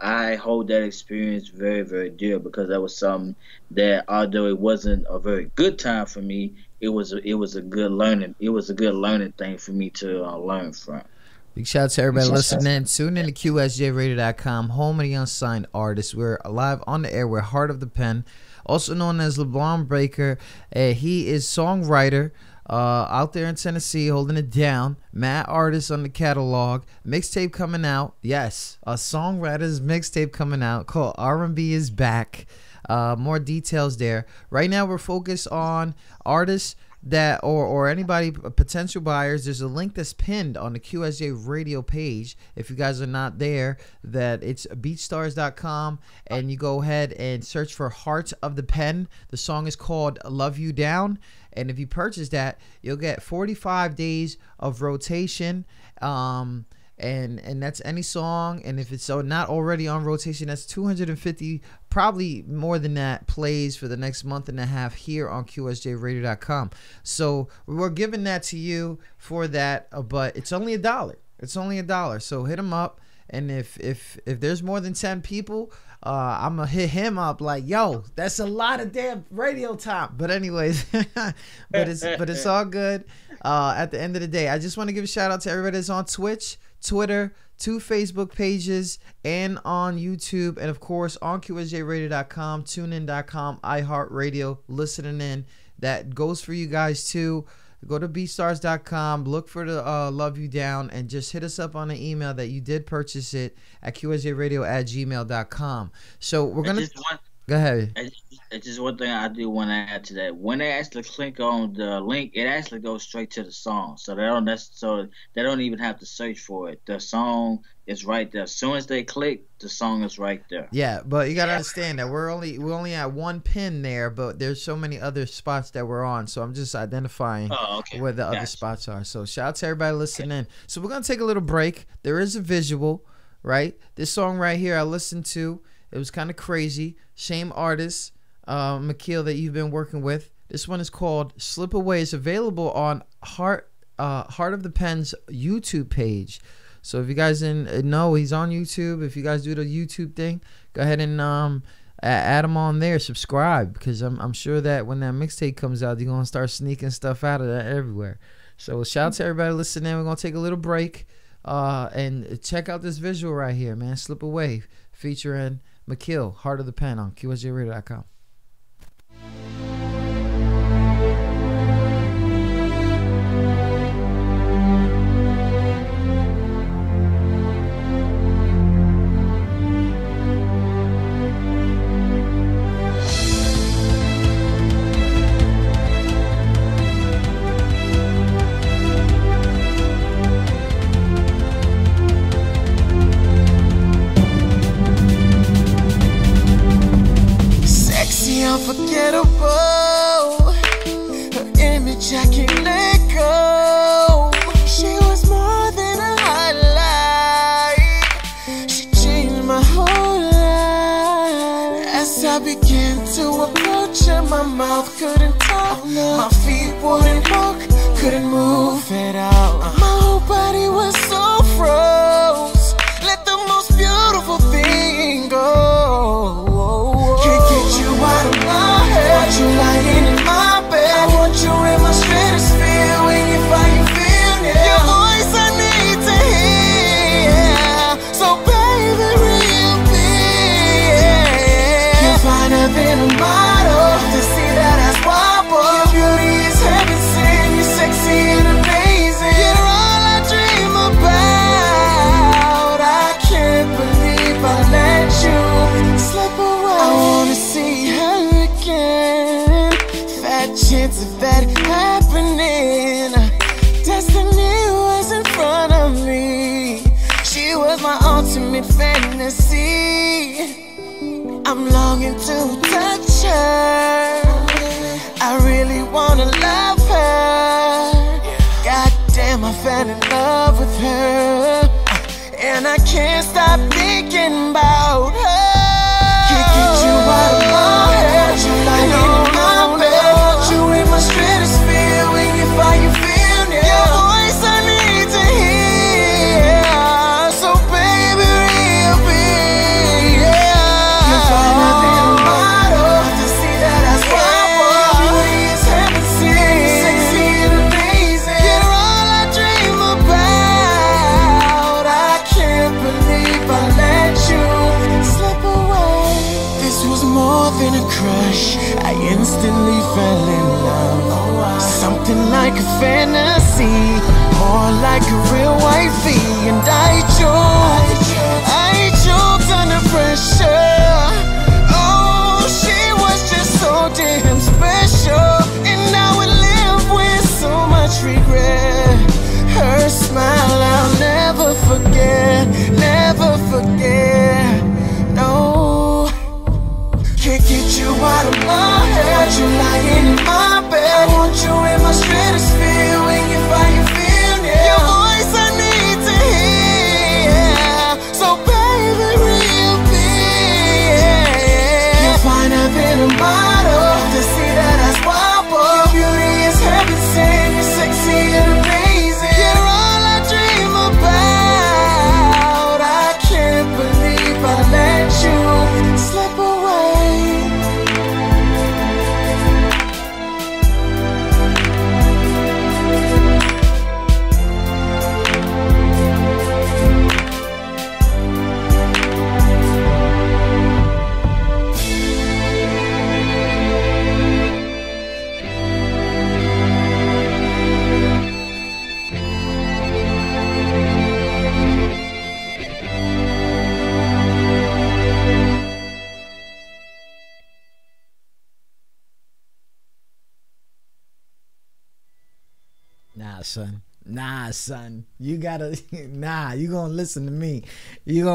I hold that experience very, very dear, because that was something that, although it wasn't a very good time for me, it was a good learning. It was a good learning thing for me to learn from. Big shout out to everybody listening. Tune in to QSJRadio.com, home of the unsigned artists. We're live on the air. We're Heartofthepen, also known as LeBron Breaker. He is songwriter. Out there in Tennessee, holding it down. Mad artists on the catalog. Mixtape coming out. Yes, a songwriter's mixtape coming out called R&B is Back. More details there. Right now, we're focused on artists that or anybody, potential buyers. There's a link that's pinned on the QSJ radio page. If you guys are not there, that it's beatstars.com, and you go ahead and search for Heart of the Pen. The song is called Love You Down. And if you purchase that, you'll get 45 days of rotation. And that's any song. And if it's not already on rotation, that's 250, probably more than that, plays for the next month and a half here on QSJRadio.com. So we're giving that to you for that, but it's only $1. It's only $1. So hit them up. And if there's more than 10 people, I'm gonna hit him up like, yo, that's a lot of damn radio time. But anyways, but it's all good. At the end of the day, I just want to give a shout out to everybody that's on Twitch, Twitter, 2 Facebook pages, and on YouTube, and of course on QSJRadio.com, TuneIn.com, iHeartRadio, listening in. That goes for you guys too. Go to beatstars.com, look for the Love You Down, and just hit us up on the email that you did purchase it at qsjradio@gmail.com. So we're going to... Go ahead. It's just one thing I do want to add to that. When they actually click on the link, it actually goes straight to the song, so they don't even have to search for it. The song is right there. As soon as they click, the song is right there. Yeah, but you gotta understand that we're only at one pin there, but there's so many other spots that we're on. So I'm just identifying where the other spots are. So shout out to everybody listening. So we're gonna take a little break. There is a visual, right? This song right here I listened to. It was kind of crazy. Same artist, McKeel, that you've been working with. This one is called "Slip Away." It's available on Heartofthepen's YouTube page. So if you guys didn't know, he's on YouTube. If you guys do the YouTube thing, go ahead and add him on there. Subscribe, because I'm sure that when that mixtape comes out, you're gonna start sneaking stuff out of that everywhere. So shout out to everybody listening. We're gonna take a little break and check out this visual right here, man. "Slip Away" featuring McKeel, Heart of the Pen on QSJRadio.com. Unforgettable, her image I can't let go. She was more than a highlight. She changed my whole life. As I began to approach her, my mouth couldn't talk, my feet wouldn't walk, couldn't move at all. My whole body was so froze. Let the most beautiful thing go. Can't get you out of my head. Want you lying in my bed. I want you in my stratosphere. When you find you feel near. Your voice I need to hear. So baby, reappear. Can't find nothing in my door to see that ass wobble. Your beauty is heaven sent. You're sexy and amazing. You're all I dream about. I can't believe I let you slip away. I wanna see her again. Fat chance of that happening. Destiny was in front of me. She was my ultimate fantasy. I'm longing to touch her. I really wanna love her. Goddamn, I fell in love with her. And I can't stop thinking about her. Can't get you out of my head. You lying in my bed. Want you in my stratosphere. When you find you feel near. Your voice I need to hear. So baby, reappear. Can't find nothing in my door to see that ass wobble. Beauty is heaven sent. Sexy and amazing. You're all I dream about. I can't believe I let you slip away. This was more than a crush. I instantly fell in love. Something like a fantasy, more like a real wifey. And I choked under pressure. Oh, she was just so damn special. And now I live with so much regret. Her smile I'll never forget, never forget. No, can't get you out of my head. Want you lying in my bed. I want you in my stratosphere. When you find you feel near. Your voice I need to hear. So baby, reappear. Nah, son. You gotta, you gonna listen to me. You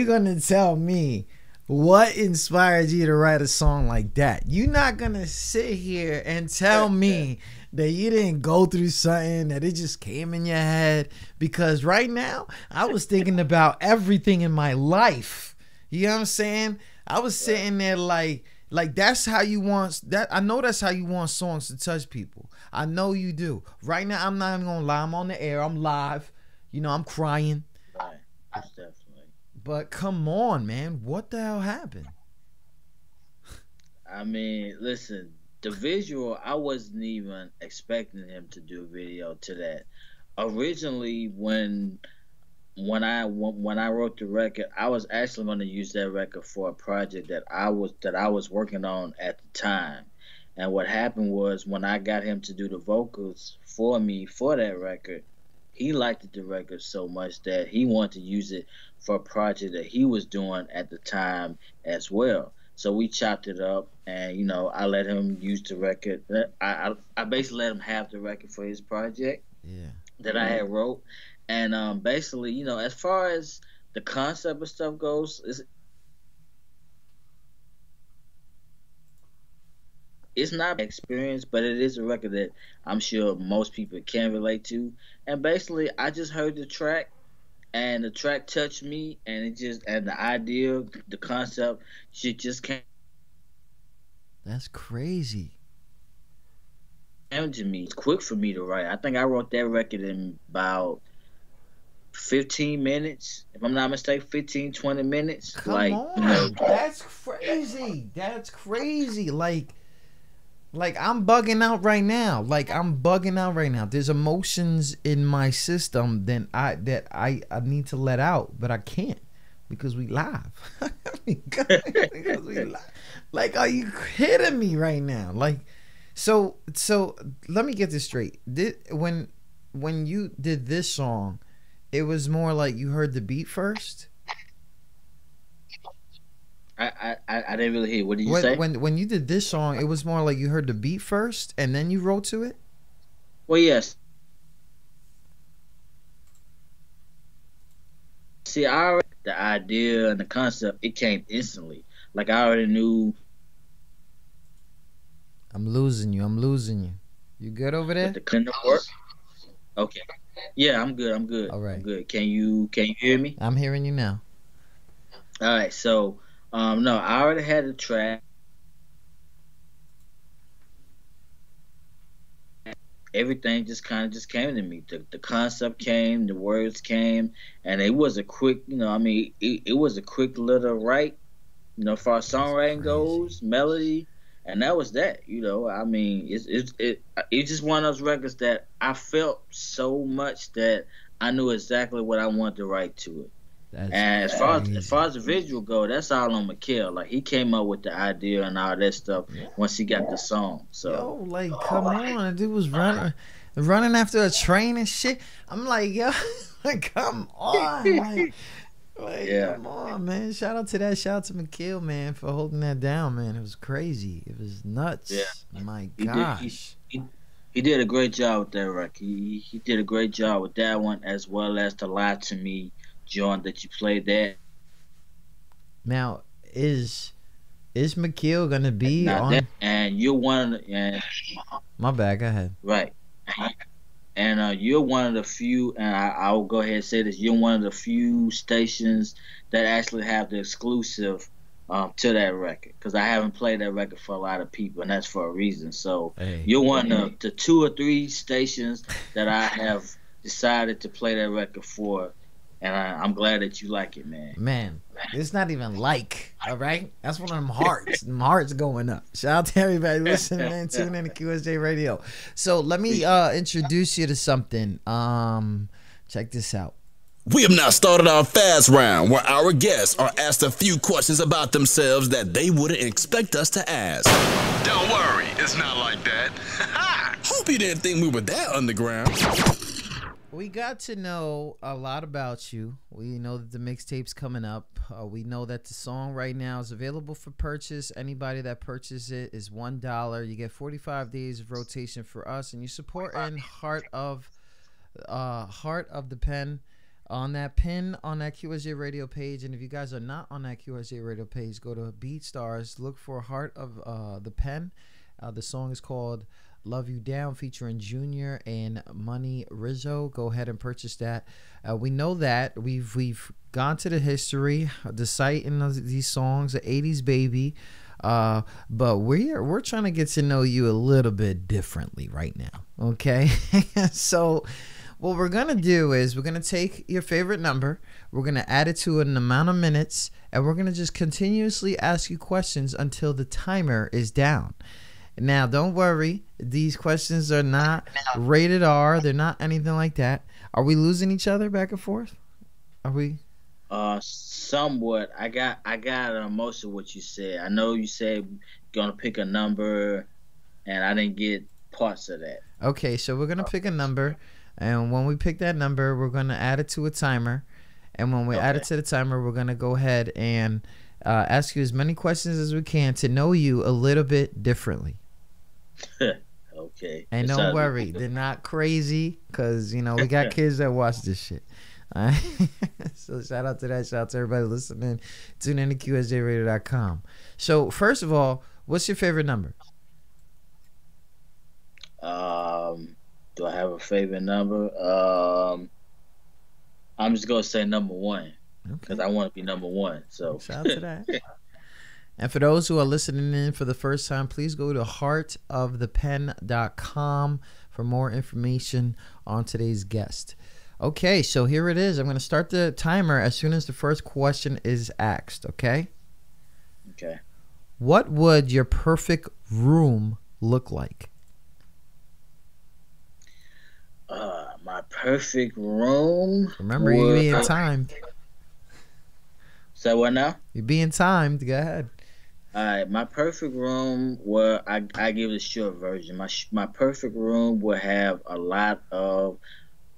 gonna tell me what inspired you to write a song like that. You're not gonna sit here and tell me that you didn't go through something, that it just came in your head. Because right now, I was thinking about everything in my life. You know what I'm saying? I was sitting there like that's how you want that. I know that's how you want songs to touch people. I know you do. Right now, I'm not even gonna lie. I'm on the air. I'm live. You know, I'm crying. Right. That's definitely. But come on, man. What the hell happened? I mean, listen, the visual, I wasn't even expecting him to do a video to that. Originally, when I wrote the record, I was actually going to use that record for a project that I was working on at the time. And what happened was, when I got him to do the vocals for me for that record, he liked the record so much that he wanted to use it for a project that he was doing at the time as well. So we chopped it up, and you know, I let him use the record. I basically let him have the record for his project that I had wrote. And basically, you know, as far as the concept of stuff goes, it's not an experience, but it is a record that I'm sure most people can relate to. And basically, I just heard the track, and the track touched me, and the idea, the concept, shit just came. That's crazy. Came to me. It's quick for me to write. I think I wrote that record in about 15 minutes, if I'm not mistaken, 15, 20 minutes. Come on. You know, that's crazy. That's crazy. Like I'm bugging out right now. There's emotions in my system that I need to let out, but I can't because we live. because we live. Like, are you kidding me right now? Like, so let me get this straight. When you did this song, it was more like you heard the beat first? I didn't really hear. What did you say? When you did this song, it was more like you heard the beat first and then you wrote to it? Well, yes. See, I already, the idea and the concept, it came instantly. Like, I already knew. I'm losing you. You good over there? The work? Okay. Yeah, I'm good. All right. I'm good. Can you hear me? I'm hearing you now. All right. So, no, I already had the track. Everything just kind of came to me. The concept came, the words came, and it was a quick, you know, I mean, it was a quick little write, you know, as far as songwriting goes, melody, and that was that, you know. I mean, it's just one of those records that I felt so much that I knew exactly what I wanted to write to it. And as far as the visual go, that's all on Mikhail. Like, he came up with the idea and all that stuff once he got the song. So, yo, like, come on, dude was running after a train and shit. I'm like, yo, like, come on, like, come on, man. Shout out to Mikhail, man, for holding that down, man. It was crazy. It was nuts. Yeah. My gosh. He did a great job with that record. He did a great job with that one, as well as to Lie to Me, John, that you played that. Now, is Mikhail gonna be on? That, and you're one of the, my bad, go ahead. Right. And you're one of the few, and I'll go ahead and say this, you're one of the few stations that actually have the exclusive to that record, because I haven't played that record for a lot of people, and that's for a reason. So you're one of the 2 or 3 stations that I have decided to play that record for. And I'm glad that you like it, man. Man, it's not even like, all right? That's one of them hearts. Them hearts going up. Shout out to everybody listening and tuning in to QSJ Radio. So let me introduce you to something. Check this out. We have now started our fast round, where our guests are asked a few questions about themselves that they wouldn't expect us to ask. Don't worry, it's not like that. Hope you didn't think we were that underground. We got to know a lot about you. We know that the mixtape's coming up. We know that the song right now is available for purchase. Anybody that purchases it is $1. You get 45 days of rotation for us, and you support in Heart of the Pen on that pin on that QSJ radio page. And if you guys are not on that QSJ radio page, go to BeatStars, look for Heart of the Pen. The song is called Love You Down, featuring Junior and Money Rizzo. Go ahead and purchase that. We know that we've gone to the history, the site in these songs, the 80s baby. But we're trying to get to know you a little bit differently right now. Okay. So what we're gonna do is we're gonna take your favorite number, we're gonna add it to an amount of minutes, and we're gonna just continuously ask you questions until the timer is down. Now, don't worry. These questions are not rated R. They're not anything like that. Are we losing each other back and forth? Are we? Somewhat. I got most of what you said. I know you said gonna pick a number, and I didn't get parts of that. Okay, so we're gonna pick a number, and when we pick that number, we're gonna add it to a timer, and when we add it to the timer, we're gonna go ahead and ask you as many questions as we can to know you a little bit differently. Okay. And don't worry, they're not crazy, because, you know, we got kids that watch this shit. All right? So shout out to that. Shout out to everybody listening. Tune in to QSJRadio.com. So first of all, what's your favorite number? Do I have a favorite number? I'm just going to say number 1, because I want to be number 1. So shout out to that. And for those who are listening in for the first time, please go to heartofthepen.com for more information on today's guest. Okay, so here it is. I'm going to start the timer as soon as the first question is asked, okay? Okay. What would your perfect room look like? My perfect room? Remember, you're being timed. Say what now? You're being timed. Go ahead. All right, my perfect room, well, I give it a short version. My perfect room will have a lot of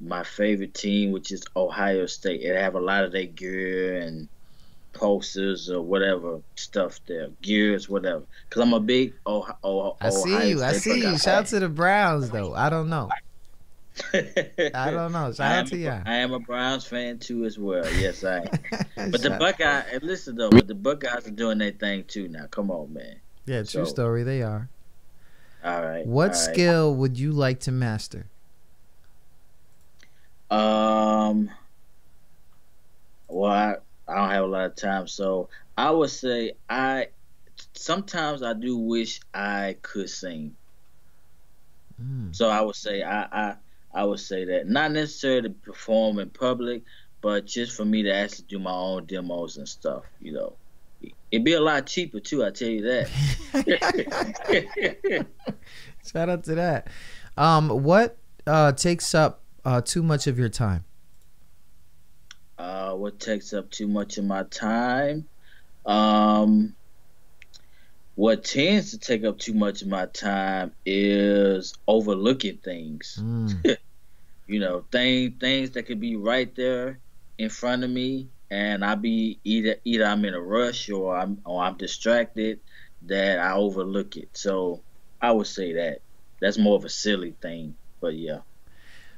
my favorite team, which is Ohio State. It have a lot of their gear and posters or whatever stuff there, gears, whatever. Because I'm a big Ohio State. I see you. Shout out to the Browns, though. I don't know. I don't know. Shout out to you. I am a Browns fan too, as well. Yes, I am. But the Buckeyes, and listen though, but the Buckeyes are doing their thing too now. Come on, man. Yeah, true story. They are. All right. What skill would you like to master? Well, I don't have a lot of time, so I would say sometimes I do wish I could sing. So I would say I would say that, not necessarily to perform in public, but just for me to actually do my own demos and stuff, you know. It'd be a lot cheaper too, I tell you that. Shout out to that. What takes up too much of your time? What takes up too much of my time? What tends to take up too much of my time is overlooking things. You know, things that could be right there in front of me, and I be either I'm in a rush or I'm distracted, that I overlook it. So I would say that's more of a silly thing, but yeah.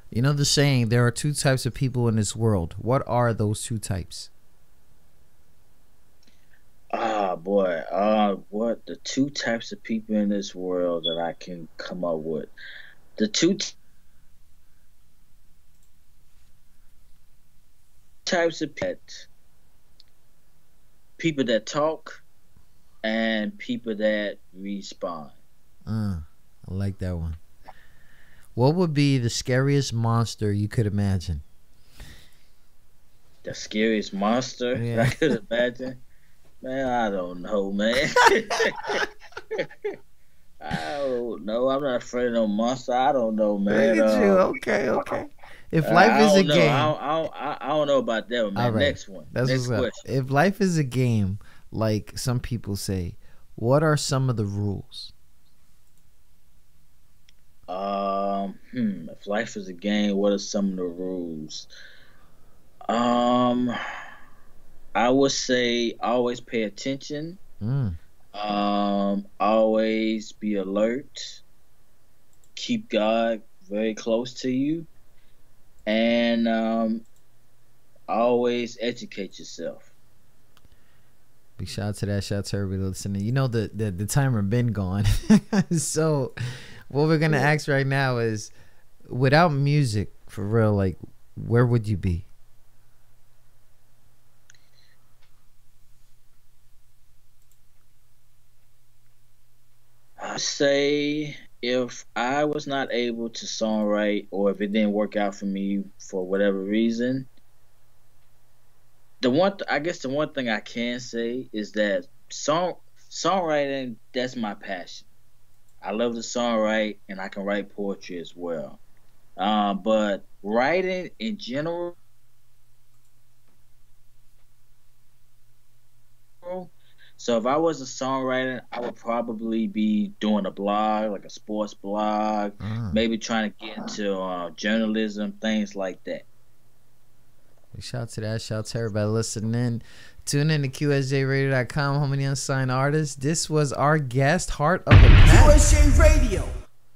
You know the saying, there are two types of people in this world. What are those two types? Boy, what the two types of people in this world that I can come up with? The two types of people that talk and people that respond. I like that one. What would be the scariest monster you could imagine? The scariest monster I could imagine? Man, I don't know, man. I don't know. I'm not afraid of no monster. I don't know, man. Look at you. Okay. If life is a game, I don't know about that one, man. Right. Next one. That's Next what's question. Up. If life is a game, like some people say, what are some of the rules? If life is a game, what are some of the rules? Um, I would say always pay attention. Mm. Always be alert. Keep God very close to you, and always educate yourself. Big shout out to that. Shout out to everybody listening. You know the timer been gone. So what we're gonna ask right now is, without music, for real, like, where would you be? I say if I was not able to songwrite, or if it didn't work out for me for whatever reason, I guess the one thing I can say is that songwriting, that's my passion. I love to songwrite, and I can write poetry as well. But writing in general, so if I was a songwriter, I would probably be doing a blog, like a sports blog, maybe trying to get into journalism, things like that. Shout out to that. Shout out to everybody listening. Tune in to QSJRadio.com, home of the unsigned artists. This was our guest, Heart of the Pen. QSJ Radio.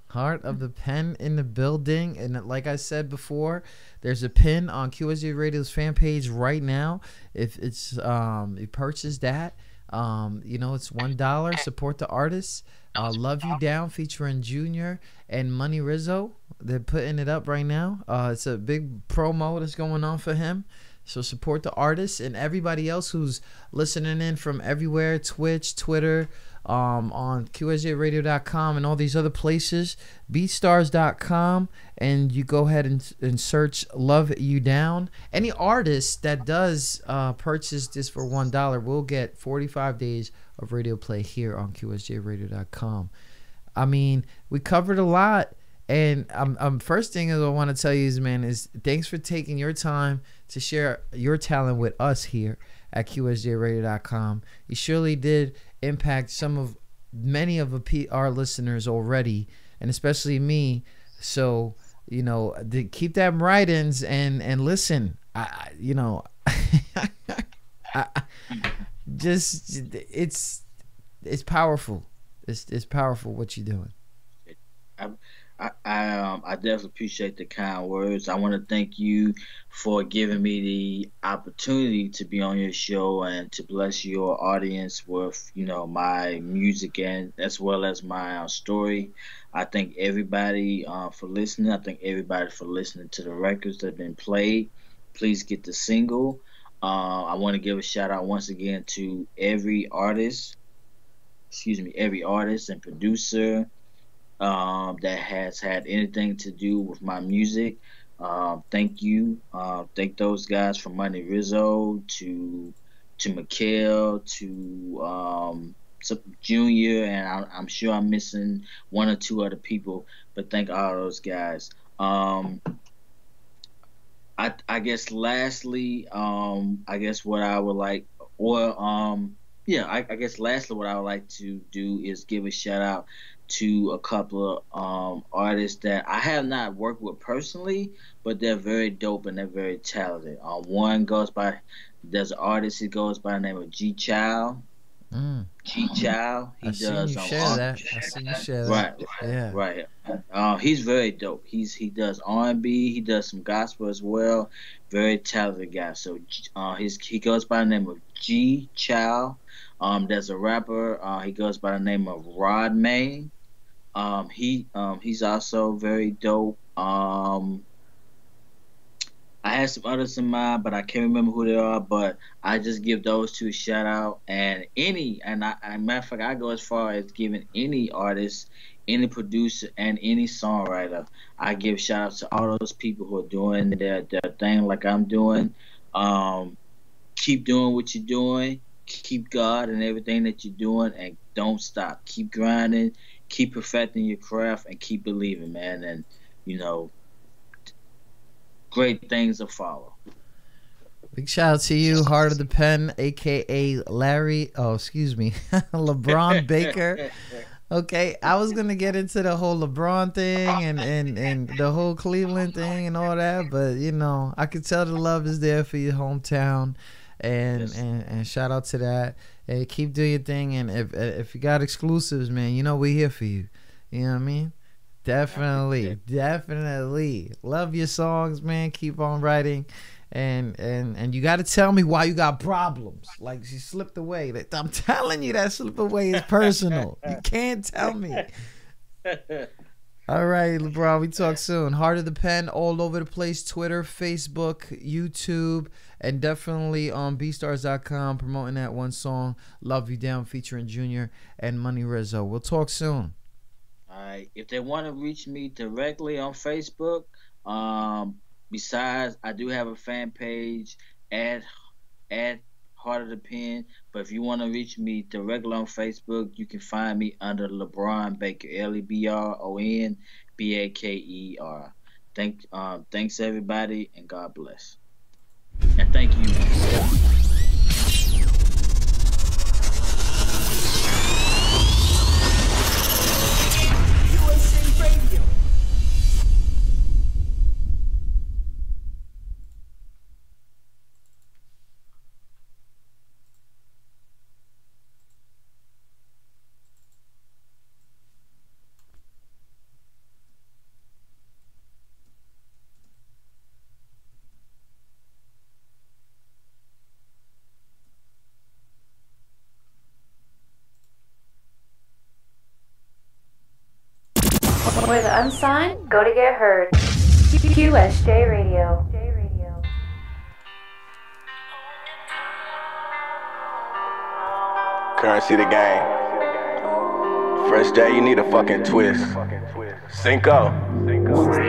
Heart of the Pen in the building. And like I said before, there's a pin on QSJ Radio's fan page right now. If it's you purchase that, you know, it's $1. Support the artists. Love You Down featuring Junior and Money Rizzo. They're putting it up right now. It's a big promo that's going on for him. So support the artists and everybody else who's listening in from everywhere, Twitch, Twitter, on QSJRadio.com and all these other places, beatstars.com, and you go ahead and search Love You Down. Any artist that does purchase this for $1 will get 45 days of radio play here on QSJRadio.com. I mean, we covered a lot. And first thing I want to tell you is thanks for taking your time to share your talent with us here at QSJRadio.com. You surely did impact many of our listeners already, and especially me. So, you know, keep them write-ins and listen. It's powerful. It's powerful what you're doing. I definitely appreciate the kind words. I want to thank you for giving me the opportunity to be on your show and to bless your audience with, you know, my music and as well as my story. I thank everybody for listening. I thank everybody for listening to the records that have been played. Please get the single. I want to give a shout out once again to every artist and producer that has had anything to do with my music. Thank you. Thank those guys from Money Rizzo to Mikhail to Junior, and I'm sure I'm missing one or two other people, but thank all those guys. I guess lastly, I guess what I would like, I guess lastly what I would like to do is give a shout out to a couple of artists that I have not worked with personally, but they're very dope and they're very talented. There's an artist who goes by the name of G Chow. G Chow. I seen you share that. Right. He's very dope. He does R&B. He does some gospel as well. Very talented guy. So he goes by the name of G Chow. There's a rapper. He goes by the name of Rod May. He's also very dope. I had some others in mind, but I can't remember who they are. But I just give those two a shout out. And matter of fact, I go as far as giving any artist, any producer, and any songwriter, I give shout outs to all those people who are doing their thing like I'm doing. Keep doing what you're doing. Keep God in everything that you're doing, and don't stop. Keep grinding. Keep perfecting your craft, and keep believing, man. And you know, great things will follow. Big shout out to you, Heart of the Pen, aka LeBron Baker. Okay, I was gonna get into the whole LeBron thing and the whole Cleveland thing and all that, but you know, I could tell the love is there for your hometown, and shout out to that. Hey, keep doing your thing, and if you got exclusives, man, you know we're here for you. You know what I mean? Definitely. Love your songs, man. Keep on writing. And you got to tell me why you got problems. Like she slipped away. I'm telling you that slip away is personal. You can't tell me. All right, LeBron, we talk soon. Heart of the Pen all over the place. Twitter, Facebook, YouTube, and definitely on BeatStars.com promoting that one song, Love You Down, featuring Junior and Money Rizzo. We'll talk soon. All right. If they want to reach me directly on Facebook, besides, I do have a fan page at Heart of the Pen. But if you want to reach me directly on Facebook, you can find me under LeBron Baker, LeBron Baker. Thanks everybody, and God bless. And thank you. Where the unsigned go to get heard. QSJ Radio. Currency the game. Fresh J, you need a fucking twist. Cinco.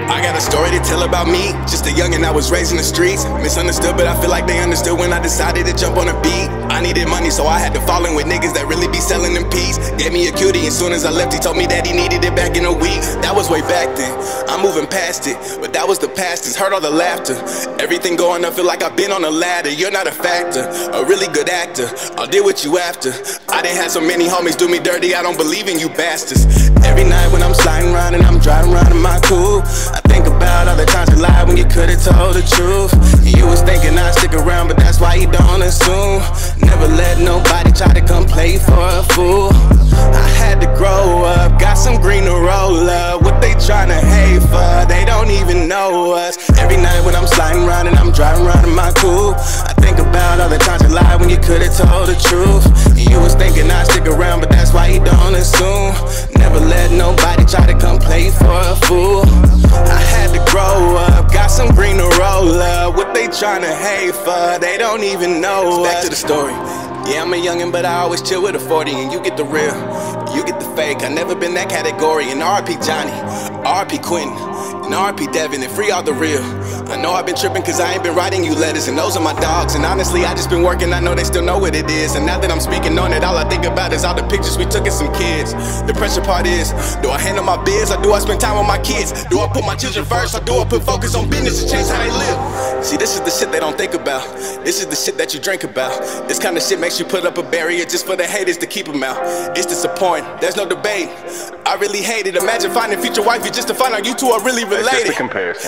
I got a story to tell about me. Just a youngin', I was raised in the streets. Misunderstood, but I feel like they understood when I decided to jump on a beat. I needed money, so I had to fall in with niggas that really be selling them peas. Gave me a cutie, as soon as I left, he told me that he needed it back in a week. That was way back then. I'm moving past it, but that was the past. It's heard all the laughter. Everything going up, feel like I've been on a ladder. You're not a factor, a really good actor. I'll deal with you after. I done had so many homies do me dirty, I don't believe in you bastards. Every night when I'm sliding around and I'm driving around in my coupe, I think about all the times you lied when you could've told the truth. You was thinking I'd stick around, but that's why you don't assume. Never let nobody try to come play for a fool. I had to grow up, got some green to roll up. What they tryna hate for, they don't even know us. Every night when I'm sliding around and I'm driving around in my coupe, I think about all the times you lied when you could've told the truth. You was thinking I'd stick around, but that's why you don't assume. Never let nobody try to come play for a fool. I had to grow up, got some green to roll up. What they tryna hate for, they don't even know us. Back to the story. Yeah, I'm a youngin', but I always chill with a 40, and you get the real, you get the fake. I never been that category. And R.P. Johnny, R.P. Quentin, and R.P. Devin, and free all the real. I know I've been tripping cause I ain't been writing you letters, and those are my dogs. And honestly, I just been working, I know they still know what it is. And now that I'm speaking on it, all I think about is all the pictures we took as some kids. The pressure part is, do I handle my biz or do I spend time with my kids? Do I put my children first or do I put focus on business to change how they live? See, this is the shit they don't think about. This is the shit that you drink about. This kind of shit makes you put up a barrier just for the haters to keep them out. It's disappointing, there's no debate. I really hate it. Imagine finding future wifey just to find out you two are really related.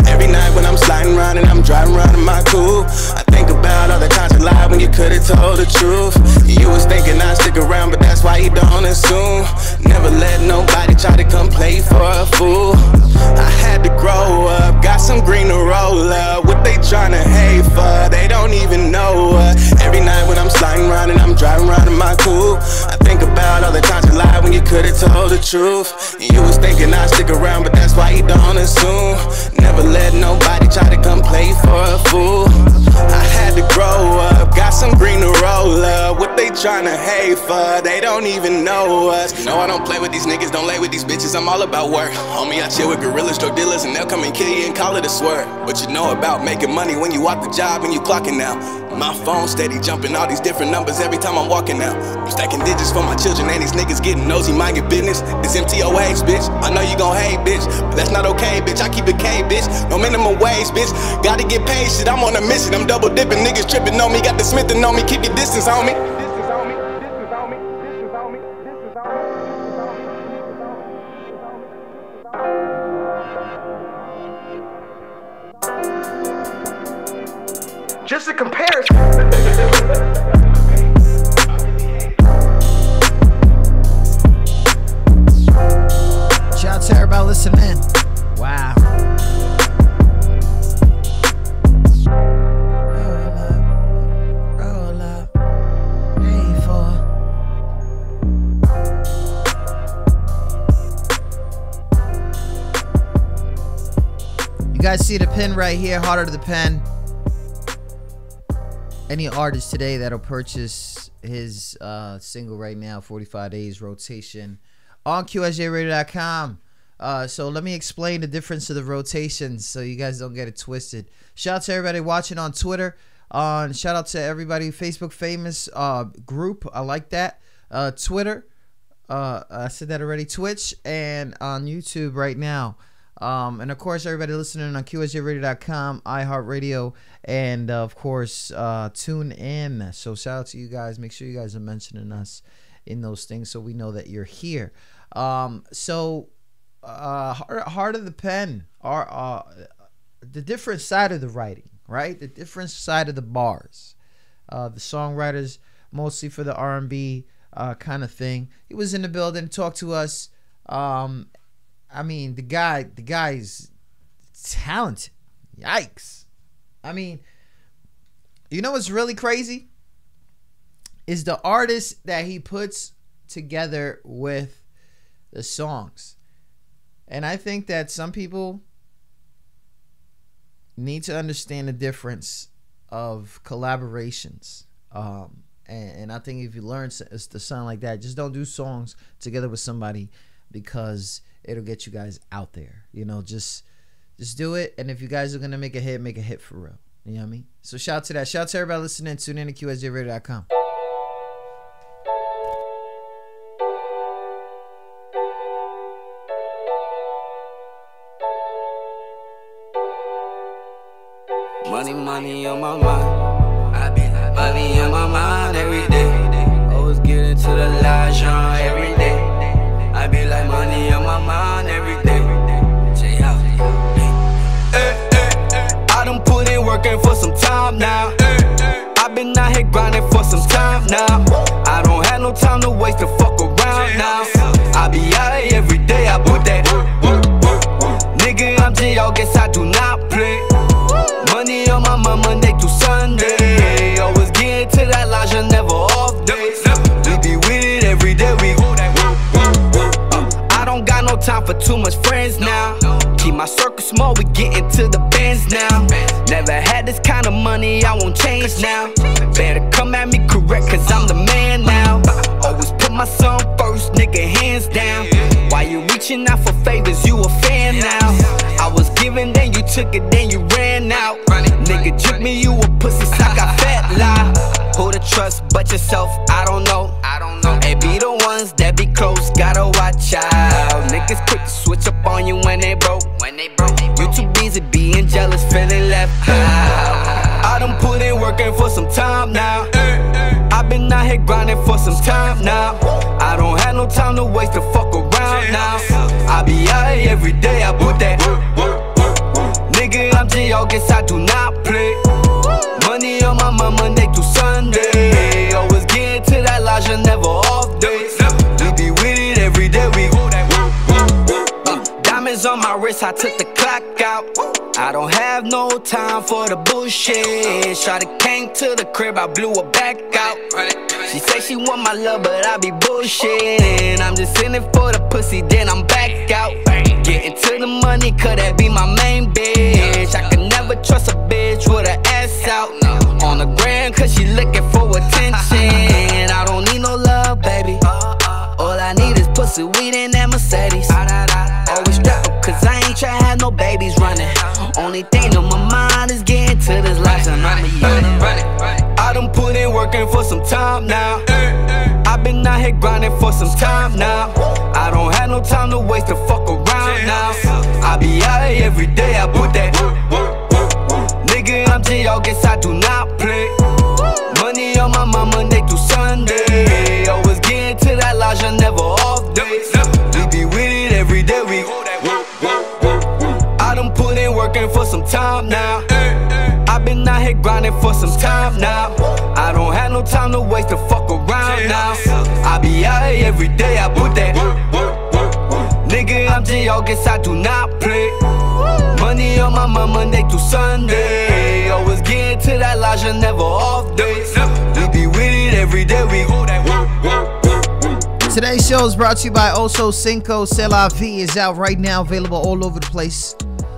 Every night when I'm sliding around and I'm driving around in my coupe, I think about all the times you lied when you could've told the truth. You was thinking I'd stick around, but that's why you don't assume. Never let nobody try to come play for a fool. I had to grow up, got some green to roll up. What they tryna hate for, they don't even know us. Every night when I'm sliding around and I'm driving around in my coupe, I think about all the times you lied when you could've told the truth. You was thinking I'd stick around, but that's why you don't assume. Never let nobody try to come play for a fool. I had to grow up, got some green to roll up. What they tryna hate for, they don't even know us. No, I don't play with these niggas, don't lay with these bitches, I'm all about work. Homie, I chill with gorillas, drug dealers, and they'll come and kill you and call it a swerve. What you know about making money when you off the job and you clocking out? My phone steady jumping all these different numbers every time I'm walking out. I'm stacking digits for my children and these niggas getting nosy, mind your business. It's MTOH, bitch. I know you gon' hate, bitch, but that's not okay, bitch. I keep it K, bitch. No minimum wage, bitch. Gotta get paid, shit. I'm on a mission. I'm double dipping, niggas tripping on me. Got the Smith on me. Keep your distance, homie. just a comparison. Shout out to everybody listening. Wow. Roll up, hey for. You guys see the pin right here, Heartofthepen. Any artist today that'll purchase his single right now, 45 Days Rotation, on QSJRadio.com. So let me explain the difference of the rotations so you guys don't get it twisted. Shout out to everybody watching on Twitter. Shout out to everybody Facebook famous group. I like that. Twitter. I said that already. Twitch and on YouTube right now. And of course everybody listening on QSJRadio.com, iHeartRadio, and of course tune in. So shout out to you guys. Make sure you guys are mentioning us in those things so we know that you're here. Heartofthepen are the different side of the writing, right? The different side of the bars. The songwriters mostly for the R&B kind of thing. He was in the building, talked to us. I mean, the guy's talented. Yikes. I mean, you know what's really crazy? Is the artist that he puts together with the songs. And I think that some people need to understand the difference of collaborations. And I think if you learn to sound like that, just don't do songs together with somebody because it'll get you guys out there. You know, just do it. And if you guys are going to make a hit for real. You know what I mean? So shout out to that. Shout out to everybody listening. Tune in to QSJRadio.com. Money on my mind. I be like money on my mind every day. Always get into the l'argent every day. I be like money on my mind every day. I done put in working for some time now. I been out here grinding for some time now. I don't have no time to waste to fuck around now. I be out here every day. I put that nigga, I'm J.O. Guess I do not play. Money on my mind Monday through Sunday. Always get to that l'argent, never off days. We be with it every day. I don't got no time for too much friends now. Keep my circle small, we get into the bands now. Never had this kind of money, I won't change now. Better come at me correct, cause I'm the man now. Always put my son first, nigga, hands down. Why you reaching out for favors, you a fan now. I was giving, then you took it, then you ran out. Nigga, juke me, you a pussy, so I got fat lie. Who to trust but yourself, I don't know. They be the ones that be close, gotta watch out. Niggas quick to switch up on you when they broke. You too busy being jealous, feeling left out. I done put in working for some time now. I been out here grinding for some time now. I don't have no time to waste to fuck around now. I be out here every day, I put that nigga, I'm J.O. Guess I do not play. Money on my mind Monday through Sunday. Always get to that l'argent, never off days. We be with it every day. Diamonds on my wrist, I took the clock out. I don't have no time for the bullshit. Shawty came to the crib, I blew her back out. She say she want my love, but I be bullshitting. I'm just in it for the pussy, then I'm back out. Getting to the money, could that be my main bitch? I can never trust a bitch with her ass out. On the gram, cause she looking for attention. I don't need no love, baby. All I need is pussy, weed, and that Mercedes. Always strap up, cause I ain't tryna have no babies running. Only thing on my mind is getting to this life, and I'm a young. I done put in working for some time now. I been out here grinding for some time now. I don't have no time to waste to fuck around now. I be out here every day, I put that nigga, I'm J.O. Guess I do not play. Money on my mind Monday through Sunday. Always get to that l'argent, never off days. We be with it every day. I done put in working for some time now. I been out here grinding running for some time now. I don't have no time to waste to fuck around now. I be out here every day, I put that work. Nigga, I'm J. August, I do not play. Money on my mind Monday through Sunday. Always getting to that Laja, never off days. We be with it every day, we go that work. Today's show is brought to you by Oso Cinco. C'est la vie is out right now, available all over the place.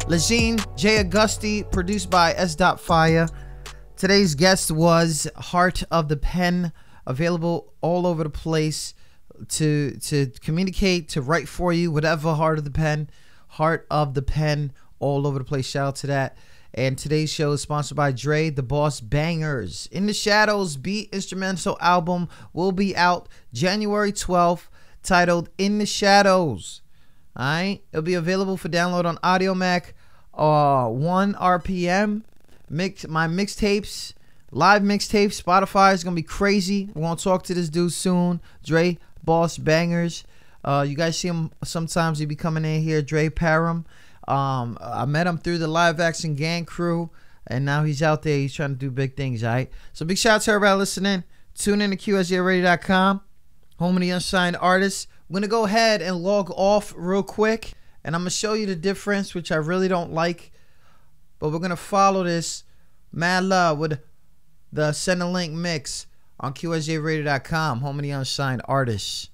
Legine, Jay Augusti, produced by S. Fire. Today's guest was Heartofthepen, available all over the place to communicate, to write for you, whatever. Heartofthepen, all over the place. Shout out to that. And today's show is sponsored by Dre DaBoss Bangers. In the Shadows beat instrumental album will be out January 12th, titled In the Shadows. Alright, it'll be available for download on AudioMac. 1 RPM. My mixtapes, live mixtapes. Spotify is gonna be crazy. We're gonna talk to this dude soon. Dre DaBoss Bangers. You guys see him sometimes. He be coming in here. Dre Parham. I met him through the Live Action Gang crew, and now he's out there. He's trying to do big things. Alright, so big shout out to everybody listening. Tune in to QSJRadio.com, home of the unsigned artists. I'm gonna go ahead and log off real quick, and I'm gonna show you the difference, which I really don't like, but we're gonna follow this mad love with the Send a Link mix on QSJRadio.com, home of the unsigned artists.